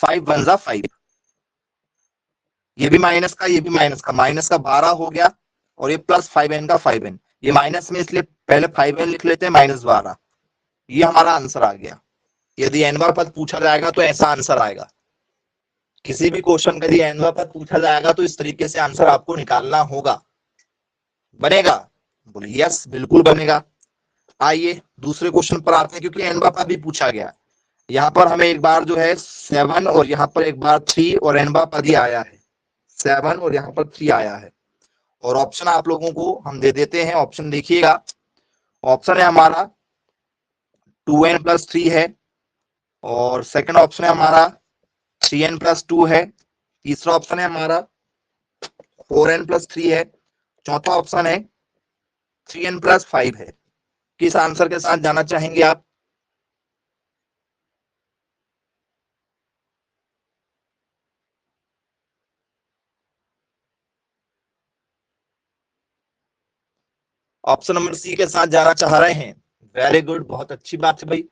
5 1 जा 5। ये भी माइनस का, ये भी माइनस का, माइनस का 12 हो गया और ये प्लस 5n का 5n। ये माइनस में इसलिए पहले 5n लिख लेते हैं, -12। ये हमारा आंसर आ गया। यदि nवा पद पूछा जाएगा तो ऐसा आंसर आएगा। किसी भी क्वेश्चन का यदि nवा पद पूछा जाएगा तो इस तरीके से आंसर आपको निकालना होगा। बनेगा? बोलिए यस, बिल्कुल बनेगा। आइए दूसरे क्वेश्चन पर आते हैं, क्योंकि nवा पद भी पूछा गया। यहाँ पर हमें एक बार जो है 7 और यहाँ पर एक बार 3 और nवा पद ही आया है। 7 और यहाँ पर 3 आया है। और ऑप्शन आप लोगों को हम दे देते हैं। ऑप्शन देखिएगा, ऑप्शन है हमारा 2n प्लस 3 है और सेकंड ऑप्शन है हमारा 3n प्लस 2 है। तीसरा ऑप्शन है हमारा 4n प्लस 3 है। चौथा ऑप्शन है 3n प्लस 5 है। किस आंसर के साथ जाना चाहेंगे आप? ऑप्शन नंबर सी के साथ जाना चाह रहे हैं। वेरी गुड, बहुत अच्छी बात है भाई।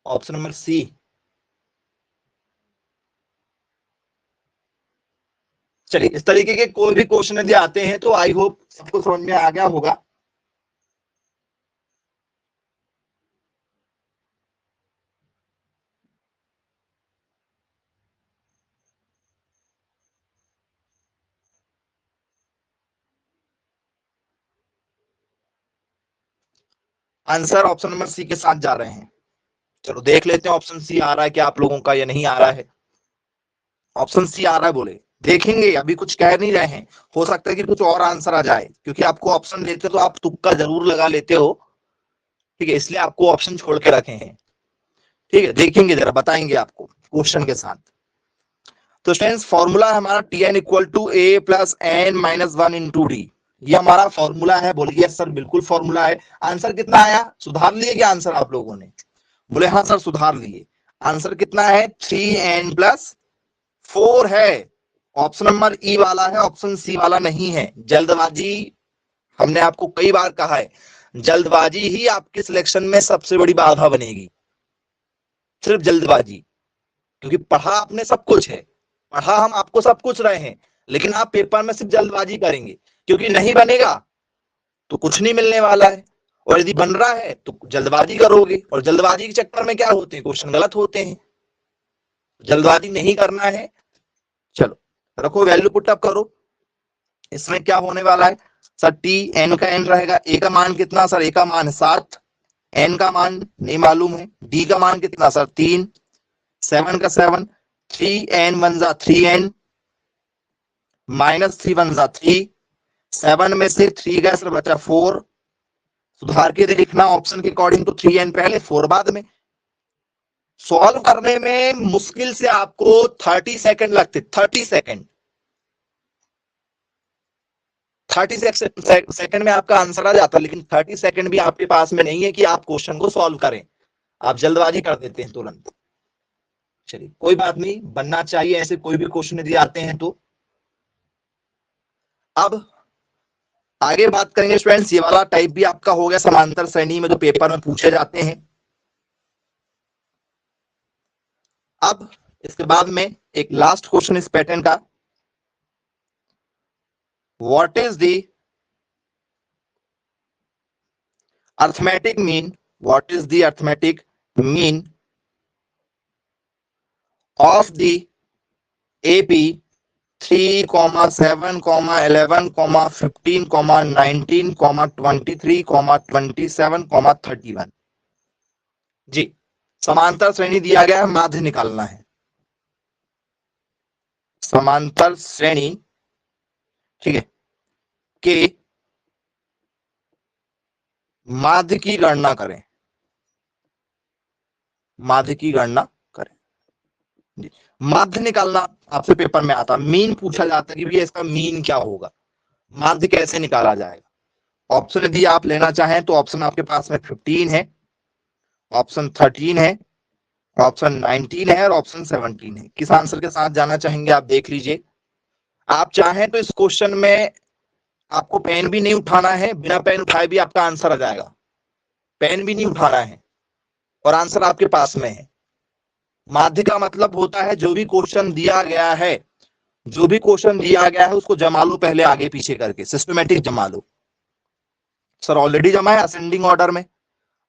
Option number C. चलिए, इस तरीके के कोई भी क्वेश्चन यदि आते हैं तो आई होप सबको समझ में आ गया होगा। आंसर ऑप्शन नंबर सी के साथ जा रहे हैं। चलो देख लेते हैं ऑप्शन सी आ रहा है क्या आप लोगों का या नहीं आ रहा है। ऑप्शन सी आ रहा है, बोले देखेंगे, अभी कुछ कह नहीं रहे हैं। हो सकता है कि कुछ और आंसर आ जाए, क्योंकि आपको ऑप्शन देते तो आप तुक्का जरूर लगा लेते हो। ठीक है, इसलिए आपको ऑप्शन छोड़ के रखे हैं। ठीक है, देखेंगे जरा, बताएंगे आपको क्वेश्चन के साथ। तो स्टूडेंट्स फॉर्मूला हमारा t n equal to a plus N minus 1 into D, ये हमारा फॉर्मूला है। बोलिए सर बिल्कुल फॉर्मूला है। आंसर कितना आया? सुधार लिए क्या आंसर आप लोगों ने? बोले हाँ सर सुधार लिए। आंसर कितना है? 3n प्लस 4 है। ऑप्शन नंबर ई वाला है, ऑप्शन सी वाला नहीं है। जल्दबाजी, हमने आपको कई बार कहा है, जल्दबाजी ही आपके सिलेक्शन में सबसे बड़ी बाधा बनेगी। सिर्फ जल्दबाजी, क्योंकि पढ़ा आपने सब कुछ है, पढ़ा हम आपको सब कुछ रहे हैं, लेकिन आप पेपर में सिर्फ जल्दबाजी करेंगे, क्योंकि नहीं बनेगा तो कुछ नहीं मिलने वाला है, और यदि बन रहा है तो जल्दबाजी करोगे, और जल्दबाजी के चक्कर में क्या होते हैं, क्वेश्चन गलत होते हैं। जल्दबाजी नहीं करना है। चलो रखो, वैल्यू पुट अप करो। इसमें क्या होने वाला है सर, टी एन का एन रहेगा, ए का मान कितना सर, ए का मान 7, एन का मान नहीं मालूम है, डी का मान कितना सर 3, 7 का 7, 3n वन जा 3n, -3 वन जा 3, 7 में से 3 गया सर, बचा 4। सुधार के लिखना ऑप्शन के अकॉर्डिंग, तो 3n पहले 4 बाद में। सॉल्व करने में मुश्किल से आपको 30 सेकंड लगते, 30 सेकंड, 30 सेकंड में आपका आंसर आ जाता, लेकिन 30 सेकंड भी आपके पास में नहीं है कि आप क्वेश्चन को सॉल्व करें, आप जल्दबाजी कर देते हैं तुरंत। चलिए कोई बात नहीं, बनना चाहिए ऐसे कोई भी क्वेश्चन यदि आते हैं तो। अब आगे बात करेंगे स्टूडेंट्स, ये वाला टाइप भी आपका हो गया समांतर श्रेणी में जो पेपर में पूछे जाते हैं। अब इसके बाद में एक लास्ट क्वेश्चन इस पैटर्न का, what is the arithmetic mean, what is the arithmetic mean of the AP 3, 7, 11, 15, 19, 23, 27, 31। जी, समांतर श्रेणी दिया गया है, माध्य निकालना है। समांतर श्रेणी, ठीक है, के माध्य की गणना करें, माध्य की गणना करें। जी, माध्य निकालना आपसे पेपर में आता, मीन पूछा जाता है कि भैया इसका मीन क्या होगा, माध्य कैसे निकाला जाएगा। ऑप्शन यदि आप लेना चाहें तो ऑप्शन आपके पास में 15 है, ऑप्शन 13 है, ऑप्शन 19 है और ऑप्शन 17 है। किस आंसर के साथ जाना चाहेंगे आप देख लीजिए। आप चाहें तो इस क्वेश्चन में आपको पेन भी नहीं उठाना है, बिना पेन उठाए भी आपका आंसर आ जाएगा, पेन भी नहीं उठाना है और आंसर आपके पास में है। माध्य का मतलब होता है जो भी क्वेश्चन दिया गया है, जो भी क्वेश्चन दिया गया है उसको जमा लो पहले आगे पीछे करके, सिस्टमेटिक जमा लो। सर ऑलरेडी जमा है असेंडिंग ऑर्डर में,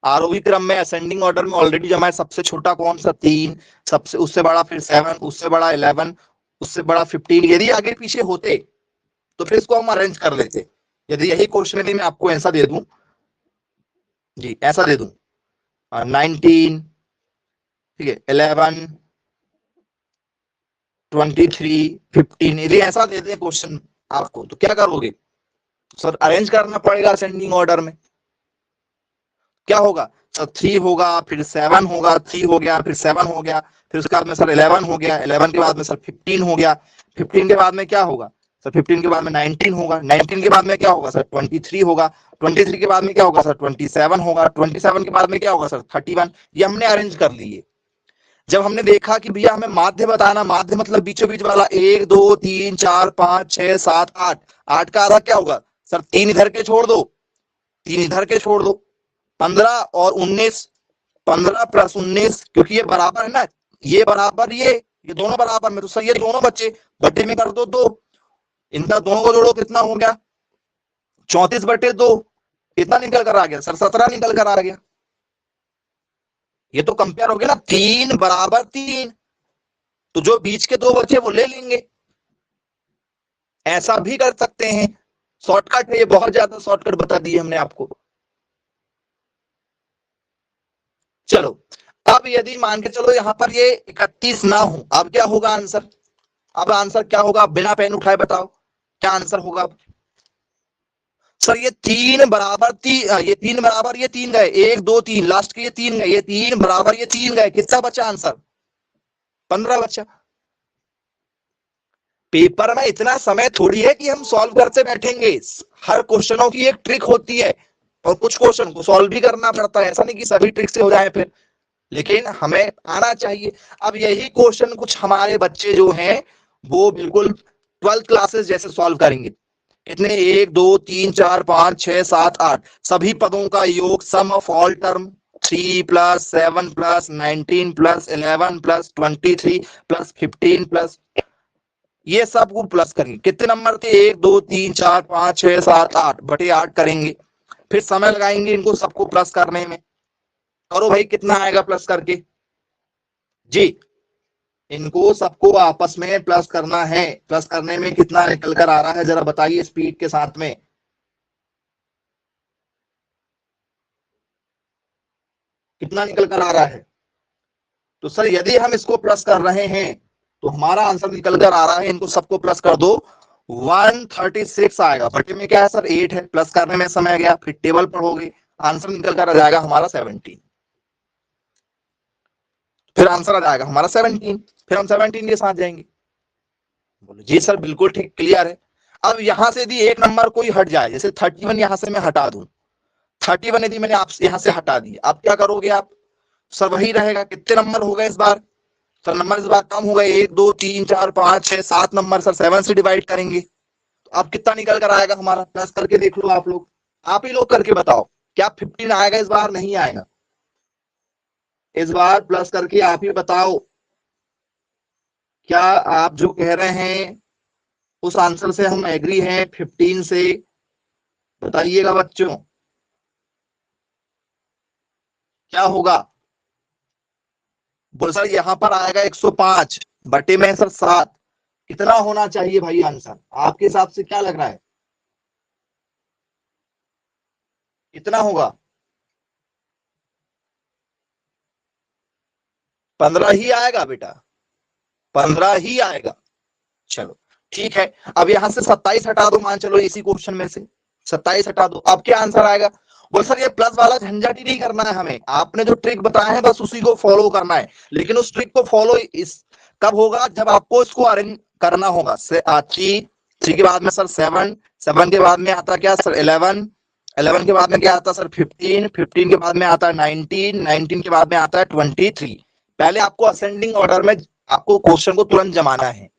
आरोही क्रम में असेंडिंग ऑर्डर में ऑलरेडी जमा है। सबसे छोटा कौन सा 3, सबसे उससे बड़ा फिर 7, उससे बड़ा 11, उससे बड़ा 15। यदि आगे पीछे होते तो फिर इसको हम अरेंज कर लेते। यदि यही क्वेश्चन यदि मैं आपको ऐसा दे दूं, जी ऐसा दे दूं 19, ठीक है 11, 23, 15, यदि ऐसा दे दे क्वेश्चन आपको तो क्या करोगे सर, अरेंज करना पड़ेगा असेंडिंग ऑर्डर में। क्या होगा सर, 3 होगा, फिर 7 होगा, 3 हो गया, फिर 7 हो गया, फिर उसके बाद में सर 11 हो गया, 11 के बाद में सर 15 हो गया, 15 के बाद में क्या होगा सर, 15 के बाद में 19 होगा, 19 के बाद में क्या होगा सर 23 होगा, 23 के बाद में क्या होगा सर 27 होगा, 27 के बाद में क्या होगा सर 31। ये हमने अरेंज कर लिए। जब हमने देखा कि भैया हमें माध्य बताना, माध्य मतलब बीचों बीच वाला 1 2 3 4 5 6 7 8, 8 का आधा क्या होगा सर, 3 इधर के छोड़ दो, 3 इधर के छोड़ दो, 15 और 19, 15 + 19, क्योंकि ये बराबर है ना, ये बराबर ये दोनों बराबर में, तो सर ये दोनों बच्चे बट्टे में कर दो 2, इनका दोनों को जोड़ो कितना हो गया 34/2, कितना निकल कर आ गया सर 17 निकल कर आ गया। ये तो कंपेयर हो गया ना, 3 बराबर 3, तो जो बीच के 2 बचे वो ले लेंगे। ऐसा भी कर सकते हैं, शॉर्टकट है ये, बहुत ज्यादा शॉर्टकट बता दिए हमने आपको। चलो अब यदि मान के चलो यहां पर ये 31 ना हो, अब क्या होगा आंसर, अब आंसर क्या होगा, बिना पेन उठाए बताओ क्या आंसर होगा। सर ये 3 बराबर 3, ये 3 बराबर ये 3 गए, 1 2 3, लास्ट के ये 3 गए, ये 3 बराबर ये 3 गए, कितना बचा आंसर 15 बचा। पेपर में इतना समय थोड़ी है कि हम सॉल्व करते बैठेंगे, हर क्वेश्चनों की एक ट्रिक होती है और कुछ क्वेश्चन को सॉल्व भी करना पड़ता है, ऐसा नहीं कि सभी ट्रिक से हो जाए फिर, लेकिन हमें आना चाहिए। अब यही क्वेश्चन कुछ हमारे बच्चे जो हैं वो बिल्कुल 12th क्लासेस जैसे सॉल्व करेंगे। इतने 1 2 3 4 5 6 7 8 सभी पदों का योग, सम ऑफ ऑल टर्म, 3 + 7 + 19 + 11 + 23 + 15 + ये सब को प्लस करेंगे। कितने नंबर थे? 1 2 3 4 5 6 7 8 बटे 8 करेंगे। फिर समय लगाएंगे इनको सबको प्लस करने में। करो भाई, कितना आएगा प्लस करके? जी, इनको सबको आपस में प्लस करना है। प्लस करने में कितना निकल कर आ रहा है, जरा बताइए स्पीड के साथ में। कितना निकल कर आ रहा है? तो सर यदि हम इसको प्लस कर रहे हैं तो हमारा आंसर निकल कर आ रहा है, इनको सबको प्लस कर दो, 136 आएगा। बटे में क्या है सर? 8 है। प्लस करने में समय गया, फिर टेबल पढ़ोगे, आंसर निकल कर आ जाएगा हमारा 17। फिर आंसर आ जाएगा हमारा 17। फिर हम 17 के साथ जाएंगे। बोले जी सर बिल्कुल ठीक, क्लियर है। अब यहां से यदि एक नंबर कोई हट जाए, जैसे 31 यहां से मैं हटा दूं, 31 यदि मैंने आप यहां से हटा दी, आप क्या करोगे? आप सर वही रहेगा। कितने नंबर हो गए इस बार? सर नंबर इस बार कम हो गए, 1 2 3 4 5 6 7 नंबर। सर 7 से डिवाइड करेंगे तो अब कितना निकल कर आएगा हमारा? प्लस करके देख लो आप लोग, आप ही लोग करके बताओ, क्या 15 आएगा इस बार? नहीं आएगा। इस बार प्लस करके आप ही बताओ, क्या आप जो कह रहे हैं उस आंसर से हम एग्री हैं 15 से? बताइएगा बच्चों, क्या होगा? बोल सर यहां पर आएगा 105 बटे में सर 7। कितना होना चाहिए भाई आंसर? आपके हिसाब से क्या लग रहा है, कितना होगा? 15 ही आएगा बेटा, 15 ही आएगा। चलो ठीक है। अब यहां से 27 हटा दो, मान चलो इसी क्वेश्चन में से 27 हटा दो, अब क्या आंसर आएगा? बोल सर ये प्लस वाला झंझट ही नहीं करना है हमें, आपने जो ट्रिक बताया है बस उसी को फॉलो करना है। लेकिन उस ट्रिक को फॉलो इस कब होगा? जब आपको इसको अरेंज करना होगा। थ्री के बाद में सर 7, 7 के बाद में आता क्या सर 11, 11 के बाद में क्या आता सर 15, 15 के बाद में आता है 19, 19 के बाद में आता है 23। पहले आपको असेंडिंग ऑर्डर में आपको क्वेश्चन को तुरंत जमाना है।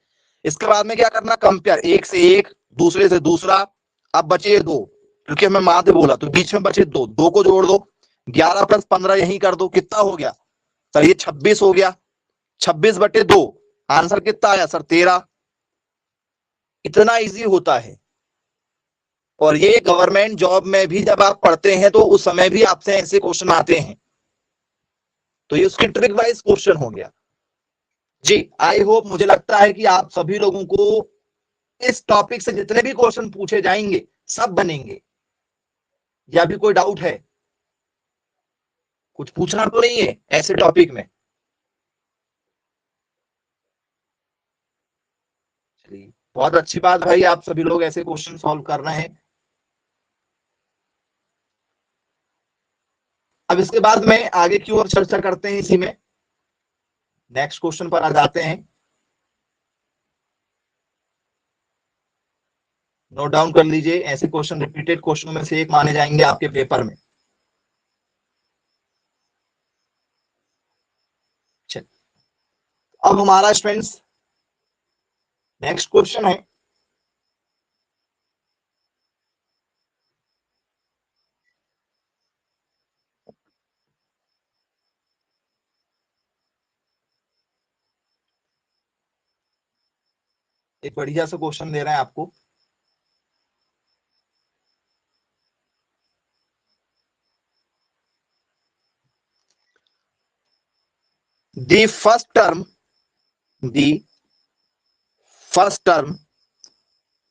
इसके बाद में क्या करना? कंपेयर, एक से एक, दूसरे से दूसरा। अब बचे दो, क्योंकि हमें माध्य बोला तो बीच में बचे दो, दो को जोड़ दो, 11 प्लस 15 यही कर दो, कितना हो गया सर? ये 26 हो गया। 26 बटे 2, आंसर कितना आया सर? 13। इतना इजी होता है। और ये गवर्नमेंट जॉब में भी जब आप पढ़ते हैं तो उस समय भी आपसे ऐसे क्वेश्चन आते हैं। तो ये उसकी ट्रिक वाइज क्वेश्चन हो गया। जी आई होप, मुझे लगता है कि आप सभी लोगों को इस टॉपिक से जितने भी क्वेश्चन पूछे जाएंगे सब बनेंगे। या भी कोई डाउट है? कुछ पूछना तो नहीं है ऐसे टॉपिक में? चलिए बहुत अच्छी बात भाई, आप सभी लोग ऐसे क्वेश्चन सॉल्व कर रहे हैं। अब इसके बाद में आगे की ओर चर्चा करते हैं इसी में। नेक्स्ट क्वेश्चन पर आ जाते हैं। नोट डाउन कर लीजिए, ऐसे क्वेश्चन रिपीटेड क्वेश्चनों में से एक माने जाएंगे आपके पेपर में। चलिए अब हमारा स्टूडेंट्स नेक्स्ट क्वेश्चन है, एक बढ़िया सा क्वेश्चन दे रहे हैं आपको। The first term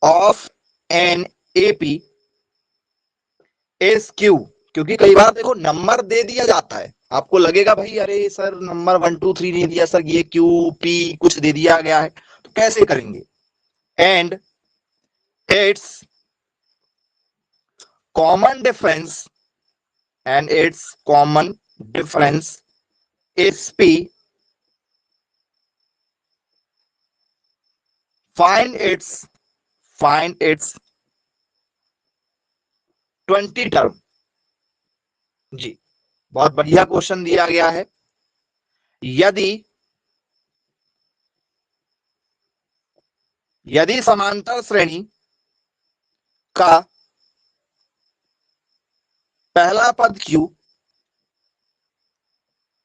of an AP is Q. क्योंकि कई बार देखो नंबर दे दिया जाता है, आपको लगेगा भाई अरे सर नंबर 1 2 3 नहीं दिया सर, ये क्यू पी कुछ दे दिया गया है, तो कैसे करेंगे? And its common difference is P, find its 20 term. जी बहुत बढ़िया क्वेश्चन दिया गया है। यदि समांतर श्रेणी का पहला पद Q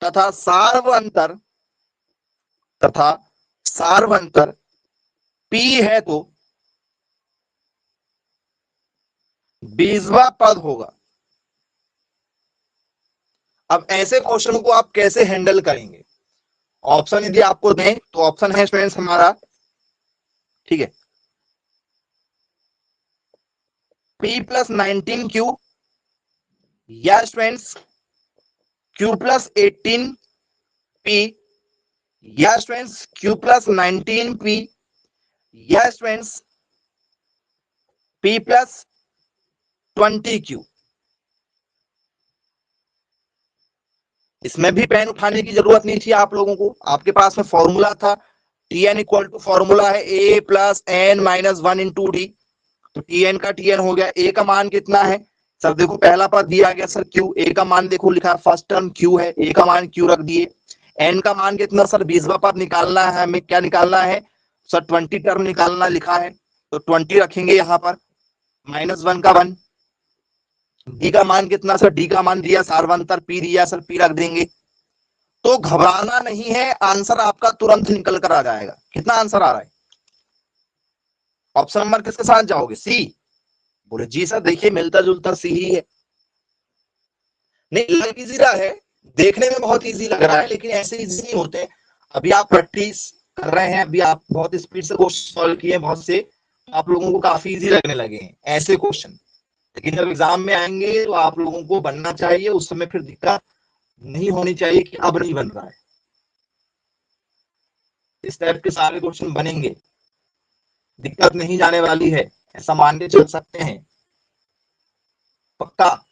तथा सार्वंतर P है तो 20वां पद होगा। अब ऐसे क्वेश्चन को आप कैसे हैंडल करेंगे? ऑप्शन यदि आपको दें तो ऑप्शन है स्टूडेंट्स हमारा, ठीक है, P+19Q या स्टूडेंट्स Q+18P या स्टूडेंट्स Q+19P या स्टूडेंट्स P+20Q। इसमें भी पेन उठाने की जरूरत नहीं थी आप लोगों को, आपके पास में फॉर्मूला था, Tn इक्वल टू फॉर्मूला है A+n-1 × D। तो Tn का Tn हो गया, A का मान कितना है सर? देखो पहला पद दिया गया सर Q, A का मान देखो लिखा है, फर्स्ट टर्म Q है, A का मान Q रख दिए। N का मान कितना सर? 20वां पद निकालना है हमें, क्या निकालना है सर? 20 टर्म निकालना लिखा है, तो 20 रखेंगे यहाँ पर, -1 का 1। D का मान कितना सर? D का मान दिया सार्वंतर P दिया सर, P रख देंगे। तो घबराना नहीं है, आंसर आपका तुरंत निकल कर आ जाएगा। कितना आंसर आ रहा है? ऑप्शन नंबर किसके साथ जाओगे? सी। बोले जी सर देखिए मिलता जुलता सी ही है। नहीं लग इजी रहा है, देखने में बहुत इजी लग रहा है, लेकिन ऐसे इजी नहीं होते। अभी आप प्रैक्टिस कर रहे हैं, अभी आप बहुत स्पीड से क्वेश्चन सॉल्व किए बहुत से, तो आप लोगों को काफी इजी लगने लगे हैं ऐसे क्वेश्चन। लेकिन जब एग्जाम में आएंगे तो आप लोगों को बनना चाहिए, उस समय फिर दिक्कत नहीं होनी चाहिए कि अब नहीं बन रहा है। इस टाइप के सारे क्वेश्चन बनेंगे, दिक्कत नहीं जाने वाली है, ऐसा मान के चल सकते हैं, पक्का।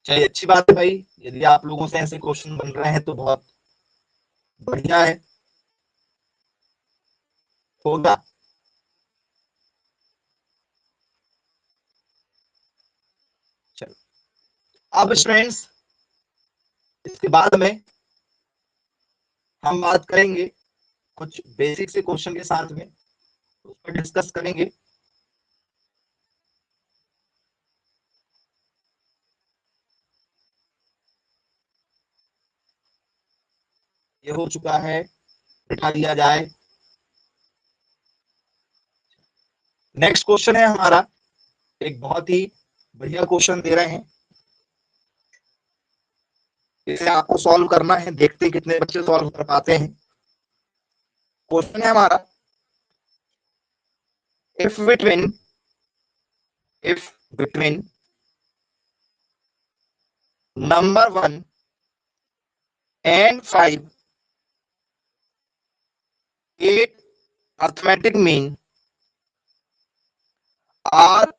चलिए अच्छी बात है भाई, यदि आप लोगों से ऐसे क्वेश्चन बन रहे हैं तो बहुत बढ़िया है, होगा। चलो अब स्टूडेंट्स इसके बाद में हम बात करेंगे कुछ बेसिक से क्वेश्चन के साथ में, उस पर डिस्कस करेंगे। ये हो चुका है, बिठा दिया जाए। नेक्स्ट क्वेश्चन है हमारा, एक बहुत ही बढ़िया क्वेश्चन दे रहे हैं, इसे आपको सॉल्व करना है, देखते हैं कितने बच्चे सॉल्व कर पाते हैं। क्वेश्चन है हमारा, if between number 1 and 5 8 arithmetic mean are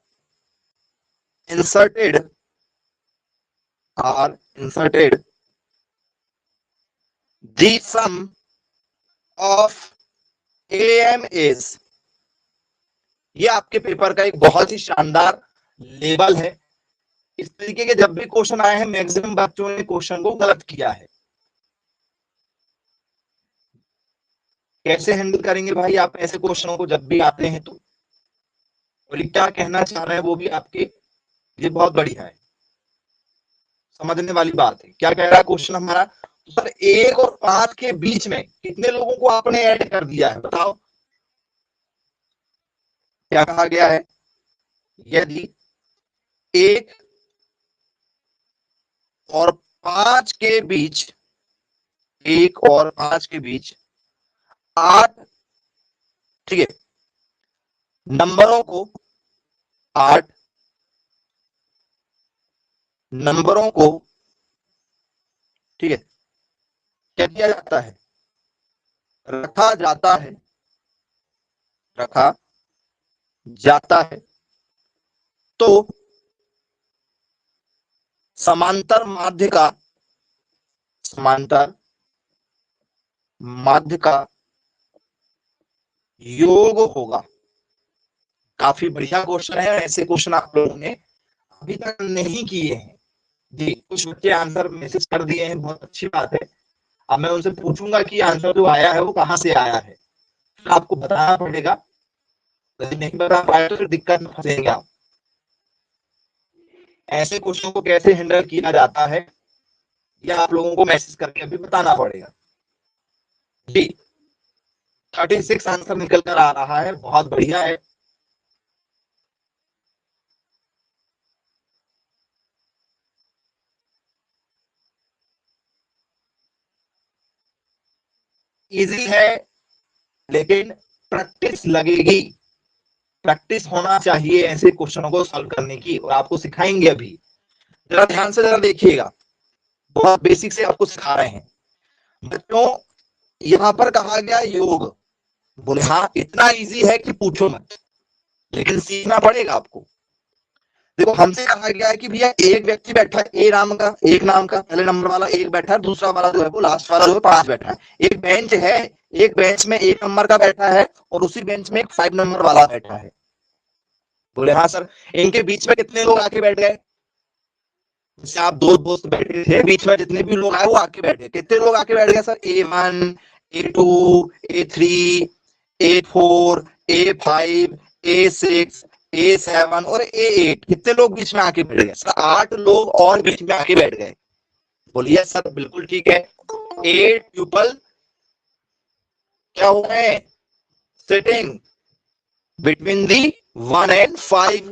inserted the sum of AM is। ये आपके पेपर का एक बहुत ही शानदार लेवल है। इस तरीके के जब भी क्वेश्चन आए हैं मैक्सिमम बच्चों ने क्वेश्चन को गलत किया है। कैसे हैंडल करेंगे भाई आप ऐसे क्वेश्चनों को जब भी आते हैं तो? और क्या कहना चाह रहे हैं वो भी आपके लिए बहुत बढ़िया है, समझने वाली बात है। क्या कह रहा है क्वेश्चन हमारा? तो सर 1 और 5 के बीच में कितने लोगों को आपने ऐड कर दिया है बताओ? क्या कहा गया है? यदि 1 और 5 के बीच 1 और 5 के बीच 8, ठीक है, नंबरों को 8 नंबरों को, ठीक है, क्या किया जाता है? रखा जाता है तो समांतर माध्य का योग होगा। काफी बढ़िया क्वेश्चन है, ऐसे क्वेश्चन आप लोगों ने अभी तक नहीं किए हैं जी। कुछ बच्चे आंसर मैसेज कर दिए हैं, बहुत अच्छी बात है। अब मैं उनसे पूछूंगा कि आंसर जो आया है वो कहां से आया है, फिर आपको बताना पड़ेगा। यदि नहीं बता पाए तो फिर दिक्कत में फंसेंगे आप। ऐसे क्वेश्चन को कैसे हैंडल किया जाता है ये आप लोगों को मैसेज करके अभी बताना पड़ेगा जी। 36 आंसर निकल कर आ रहा है, बहुत बढ़िया है। इजी है, लेकिन प्रैक्टिस लगेगी, प्रैक्टिस होना चाहिए ऐसे क्वेश्चनों को सॉल्व करने की, और आपको सिखाएंगे अभी। जरा ध्यान से जरा देखिएगा, बहुत बेसिक से आपको सिखा रहे हैं बच्चों। यहाँ पर कहा गया योग, बोले हाँ इतना इजी है कि पूछो मत, लेकिन सीखना पड़ेगा आपको। देखो हमसे कहा गया है कि भैया एक व्यक्ति बैठा है, ए नाम का, एक नाम का पहले नंबर वाला एक बैठा है, दूसरा वाला जो है वो लास्ट वाला जो है 5 बैठा है। एक बेंच है, एक बेंच में 1 नंबर का बैठा है और उसी बेंच में एक 5 नंबर वाला बैठा है। बोले हाँ सर, इनके बीच में कितने लोग आके बैठ गए? जैसे आप दो दोस्त बैठे थे, बीच में जितने भी लोग आए वो आके बैठ गए। कितने लोग आके बैठ गए sir? A1, A2, A3, A4, A5, A6, A7 और A8। कितने लोग बीच में आके बैठ गए सर? 8 लोग और बीच में आके बैठ गए। बोलिए सर बिल्कुल ठीक है। 8 पीपल क्या हो गए? सिटिंग बिटवीन दी 1 and 5,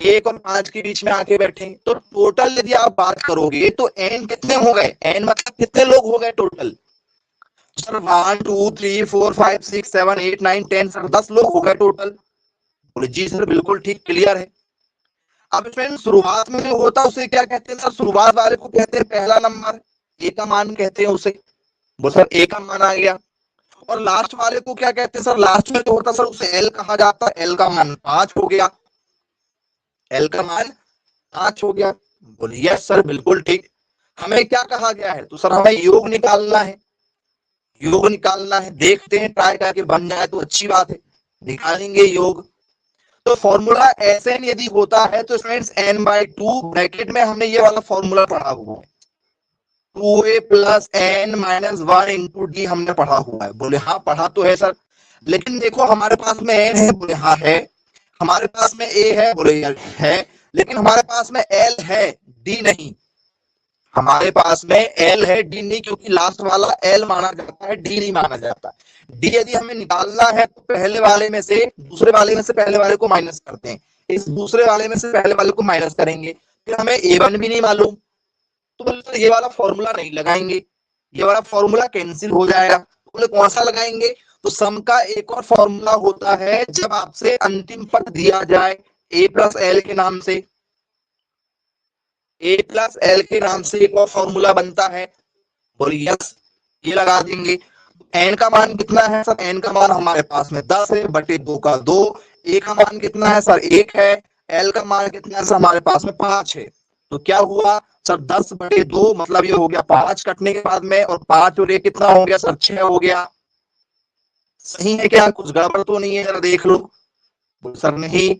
1 और 5 के बीच में आके बैठे। तो टोटल यदि आप बात करोगे तो एन कितने हो गए? एन मतलब कितने लोग हो गए टोटल? सर 1 2 3 4 5 6 7 8 9 10, सर 10 लोग हो गए टोटल। बोले जी सर बिल्कुल ठीक, क्लियर है। अब फ्रेंड शुरुआत में जो होता है उसे क्या कहते हैं सर? शुरुआत वाले को कहते हैं पहला नंबर, ए का मान कहते हैं उसे। वो सर ए का मान आ गया। और लास्ट वाले को क्या कहते हैं सर? लास्ट में जो होता सर उसे एल कहा जाता है। एल का मान 5 हो गया, एल का मान 5 हो गया। बोलिए यस सर बिल्कुल ठीक। हमें क्या कहा गया है? तो सर हमें योग निकालना है, योग निकालना है। देखते हैं ट्राई करके बन जाए तो अच्छी बात है, निकालेंगे योग। तो फॉर्मूला एस एन यदि होता है तो फ्रेंड्स n/2 ब्रैकेट में हमने ये वाला फॉर्मूला पढ़ा हुआ है, 2a plus n minus 1 into D हमने पढ़ा हुआ है। बोले हाँ पढ़ा तो है सर, लेकिन देखो हमारे पास में n है। बोले हाँ है। हमारे पास में a है। बोले यार है, लेकिन हमारे पास में l है, d नहीं। हमारे पास में एल है, डी नहीं, क्योंकि लास्ट वाला एल माना जाता है, डी नहीं माना जाता। डी यदि हमें निकालना है तो पहले वाले में से दूसरे वाले में से पहले वाले को माइनस करते हैं, इस दूसरे वाले में से पहले वाले को माइनस करेंगे। फिर हमें A1 भी नहीं मालूम, तो बोले ये वाला फॉर्मूला नहीं लगाएंगे, ये वाला फॉर्मूला कैंसिल हो जाएगा। बोले कौन सा लगाएंगे? तो सम का एक और फॉर्मूला होता है, जब आपसे अंतिम पद दिया जाए ए प्लस एल के नाम से, ए प्लस एल के नाम से एक और फॉर्मूला बनता है। बोलिए यस, ये लगा देंगे। एन का मान कितना है सर? एन का मान हमारे पास में 10 है, बटे 2 का 2। ए का मान कितना है सर? 1 है। एल का मान कितना है सर? हमारे पास में 5 है। तो क्या हुआ सर? 10 बटे 2 मतलब ये हो गया 5 कटने के बाद में, और 5 और 1 कितना हो गया सर? 6 हो गया। सही है क्या? कुछ गड़बड़ तो नहीं है? जरा देख लो। सर नहीं।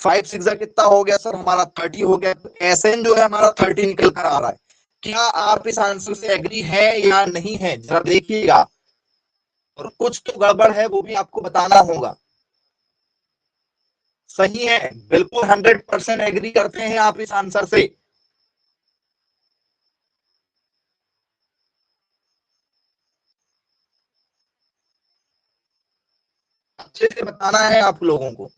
5 6 कितना हो गया सर? हमारा 30 हो गया। तो एसएन जो है हमारा 30 निकल कर आ रहा है। क्या आप इस आंसर से एग्री है या नहीं है? जरा देखिएगा, और कुछ तो गड़बड़ है वो भी आपको बताना होगा। सही है, बिल्कुल 100% एग्री करते हैं आप इस आंसर से? अच्छे से बताना है आप लोगों को।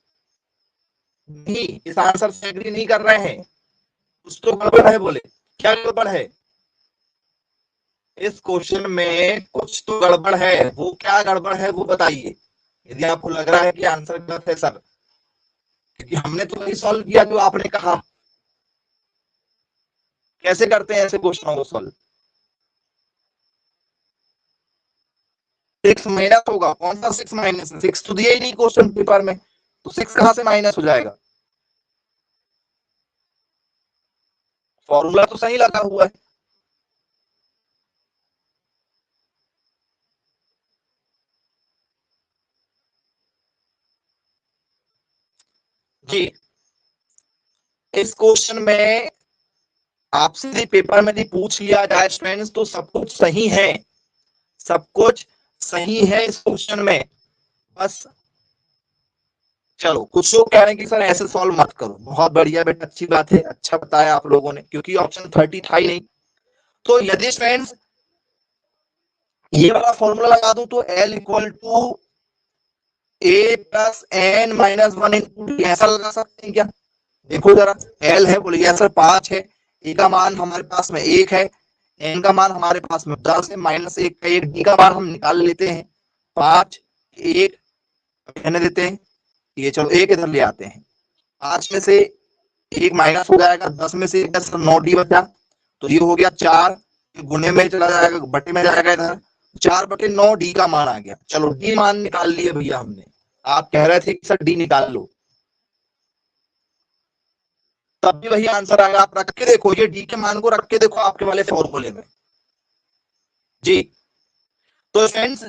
नहीं, इस आंसर से एग्री नहीं कर रहे हैं, कुछ तो गड़बड़ है। बोले क्या गड़बड़ है? इस क्वेश्चन में कुछ तो गड़बड़ है, वो क्या गड़बड़ है वो बताइए, यदि आपको लग रहा है कि आंसर गलत है सर। क्योंकि हमने तो वही सॉल्व किया जो आपने कहा। कैसे करते हैं ऐसे क्वेश्चनों को सॉल्व? 6 माइनस होगा। कौन सा 6 माइनस? 6 तो दिया ही नहीं क्वेश्चन पेपर में, तो 6 कहां से माइनस हो जाएगा? फॉर्मूला तो सही लगा हुआ है। जी, इस क्वेश्चन में आपसे यदि पेपर में यदि पूछ लिया जाए स्टूडेंट्स तो सब कुछ सही है, सब कुछ सही है इस क्वेश्चन में। बस चलो, कुछ लोग कह रहे हैं कि सर ऐसे सॉल्व मत करो। बहुत बढ़िया बेटा, अच्छी बात है, अच्छा बताया आप लोगों ने, क्योंकि ऑप्शन 30 था ही नहीं। तो यदि फ्रेंड्स ये वाला फॉर्मूला लगा दूं तो L equal to a plus n minus 1 into d, ऐसा लगा सकते हैं क्या? देखो जरा, l है, बोलिए सर 5 है, a का मान हमारे पास में 1 है, n का मान हमारे पास में 10 है, माइनस 1 का 1, d का मान हम निकाल लेते हैं 5, 1 रहने देते हैं, ये चलो 1 इधर ले आते हैं, 5 में से 1 माइनस हो जाएगा, 10 में से 1 9 डी बचा, तो ये हो गया 4, गुने में चला जाएगा, बटे में जाएगा इधर, 4/9 डी का मान आ गया। चलो डी मान निकाल लिए भैया हमने, आप कह रहे थे कि सर डी निकाल लो, तब भी वही आंसर आएगा। आप रख के देखो, ये डी के मान को रख के देखो आपके वाले फॉर्मूले में जी। तो फ्रेंड्स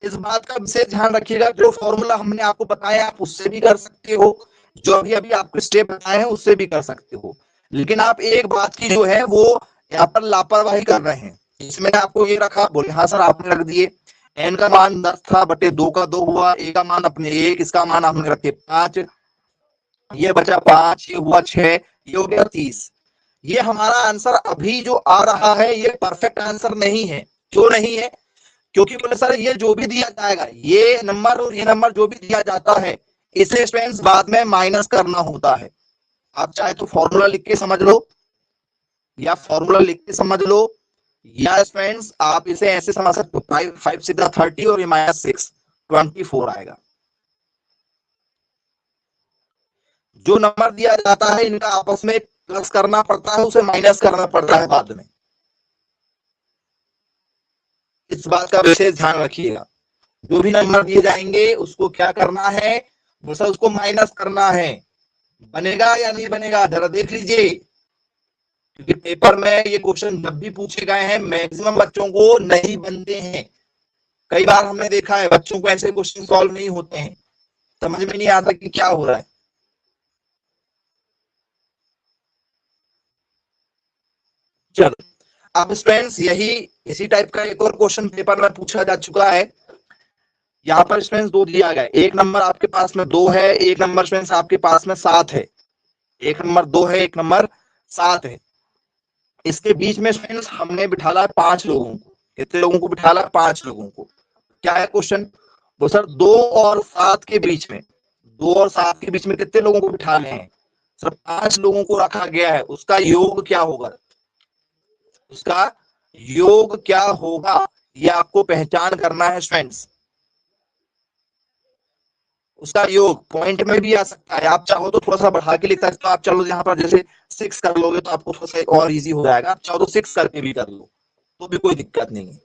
इस बात का विशेष ध्यान रखिएगा, जो फॉर्मूला हमने आपको बताया आप उससे भी कर सकते हो, जो अभी अभी आपको स्टेप बताए हैं उससे भी कर सकते हो, लेकिन आप एक बात की जो है वो यहाँ पर लापरवाही कर रहे हैं। इसमें आपको ये रखा, बोले हाँ सर आपने रख दिए, n का मान 10 था, बटे 2 का 2 हुआ, a का मान अपने 1, इसका मान हमने रखे 5, ये बचा 5, ये हुआ 6, ये हो गया 30। ये हमारा आंसर अभी जो आ रहा है ये परफेक्ट आंसर नहीं है। क्यों नहीं है? क्योंकि बोले सर ये जो भी दिया जाएगा, ये नंबर और ये नंबर जो भी दिया जाता है, इसे स्टूडेंट्स बाद में माइनस करना होता है। आप चाहे तो फॉर्मूला लिख के समझ लो, या फॉर्मूला लिख के समझ लो, या फ्रेंड्स आप इसे ऐसे समझ सकते हो, 5 सीधा 30 और ये माइनस 6 24 आएगा। जो नंबर दिया जाता है इनका आपस में प्लस करना पड़ता है, उसे माइनस करना पड़ता है बाद में। इस बात का विशेष ध्यान रखिएगा, जो भी नंबर दिए जाएंगे उसको क्या करना है, सर उसको माइनस करना है। बनेगा या नहीं बनेगा जरा देख लीजिए, क्योंकि पेपर में ये क्वेश्चन जब भी पूछे गए हैं मैक्सिमम बच्चों को नहीं बनते हैं। कई बार हमने देखा है बच्चों को ऐसे क्वेश्चन सॉल्व नहीं होते हैं, समझ में नहीं आता कि क्या हो रहा है। चलो अब स्टूडेंट्स यही इसी टाइप का एक और क्वेश्चन पेपर में पूछा जा चुका है। यहाँ पर स्टूडेंट्स 2 दिया गया, एक नंबर आपके पास में 2 है, एक नंबर स्टूडेंट्स आपके पास में 7 है, एक नंबर 2 है, एक नंबर 7 है। इसके बीच में फ्रेंड्स हमने बिठाला 5 लोगों को। कितने लोगों को बिठाला? 5 लोगों को। क्या है क्वेश्चन? वो सर 2 और 7 के बीच में, 2 और 7 के बीच में कितने लोगों को बिठाने हैं? सर 5 लोगों को रखा गया है, उसका योग क्या होगा? उसका योग क्या होगा ये आपको पहचान करना है फ्रेंड्स। उसका योग पॉइंट में भी आ सकता है, आप चाहो तो थोड़ा सा बढ़ा के लिख सकते हो। आप चलो यहाँ पर जैसे 6 कर लोगे तो आपको थोड़ा सा और इजी हो जाएगा, आप चाहो तो 6 करके भी कर लो तो भी कोई दिक्कत नहीं है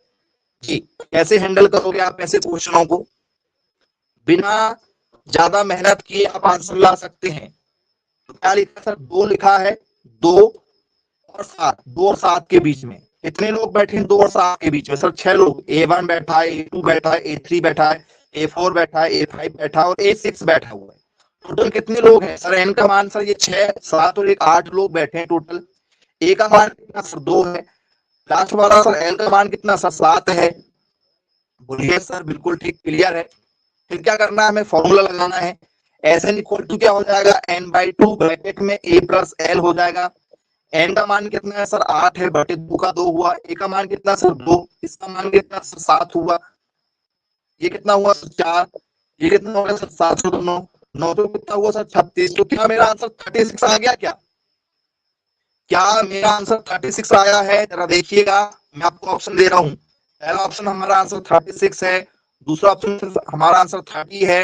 जी। कैसे हैंडल करोगे आप ऐसे क्वेश्चनों को? बिना ज्यादा मेहनत किए आप आंसर ला सकते हैं। तो क्या लिखा सर? 2 लिखा है, 2 और 7, 2 और 7 के बीच में कितने लोग बैठे हैं? 2 और 7 के बीच में सर 6 लोग, A1 बैठा है, A2 बैठा है, A3 बैठा है, A4 बैठा है, A5 बैठा है और A6 बैठा हुआ है। टोटल कितने लोग हैं सर? n का मान सर ये 6, 7 और 1 8 लोग बैठे हैं टोटल। a का मान कितना सर? 2 है। लास्ट वाला सर l का मान कितना सर? 7 है। बोलिए सर बिल्कुल ठीक, क्लियर है। फिर क्या करना है? हमें फॉर्मूला लगाना है। एन इक्वल टू क्या हो जाएगा? n/2 ब्रैकेट में a प्लस l हो जाएगा। n का मान कितना है सर? 8 है, बटे 2 का 2 हुआ। a का मान कितना सर? 2, इसका मान कितना सर? 7 हुआ। ये कितना हुआ सर? 4, ये कितना होगा सर? 7 तो 9, 9 तो कितना हुआ सर? 36। तो क्या मेरा आंसर 36 आ गया? क्या मेरा आंसर 36 आया है? जरा देखिएगा, मैं आपको ऑप्शन दे रहा हूँ। पहला ऑप्शन हमारा आंसर 36 है, दूसरा ऑप्शन हमारा आंसर 30 है,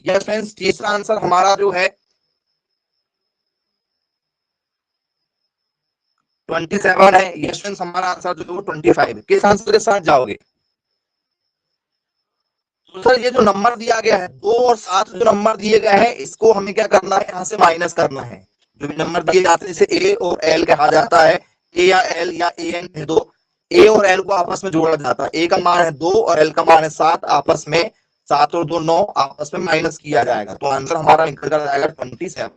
यस फ्रेंड्स। तीसरा आंसर हमारा जो है 27 है, यस फ्रेंड्स। हमारा आंसर जो है 25 है। किस आंसर के साथ जाओगे? तो सर ये जो नंबर दिया गया है 2 और 7 जो नंबर दिए गए हैं इसको हमें क्या करना है? यहाँ से माइनस करना है। जो भी नंबर दिए जाते हैं इसे ए और एल कहा जाता है, ए या एल या ए एन कह दो। ए और एल को आपस में जोड़ा जाता है। ए का मान है 2 और एल का मान है 7, आपस में 7 और 2 9, आपस में माइनस किया जाएगा, तो आंसर हमारा निकल कर जाएगा 27।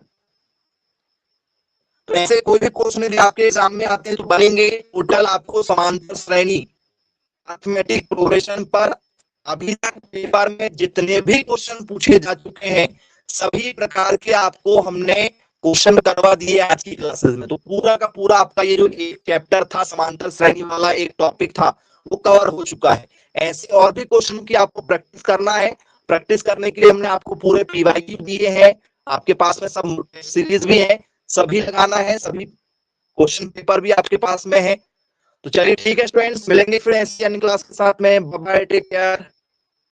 तो ऐसे कोई भी क्वेश्चन यदि आपके एग्जाम में आते हैं तो बनेंगे। टोटल आपको समांतर श्रेणी अरिथमेटिक प्रोग्रेशन पर अभी तक पेपर में जितने भी क्वेश्चन पूछे जा चुके हैं सभी प्रकार के आपको हमने क्वेश्चन करवा दिए आज की क्लासेस में। तो पूरा का पूरा आपका ये जो एक चैप्टर था समांतर श्रेणी वाला एक टॉपिक था वो कवर हो चुका है। ऐसे और भी क्वेश्चन की आपको प्रैक्टिस करना है। प्रैक्टिस करने के लिए हमने आपको पूरे पीवाईक्यू दिए हैं, आपके पास में सब सीरीज भी है, सभी लगाना है, सभी क्वेश्चन पेपर भी आपके पास में है। तो चलिए ठीक है स्टूडेंट्स, मिलेंगे फिर ऐसी अन्य क्लास के साथ में। Bye bye, take care.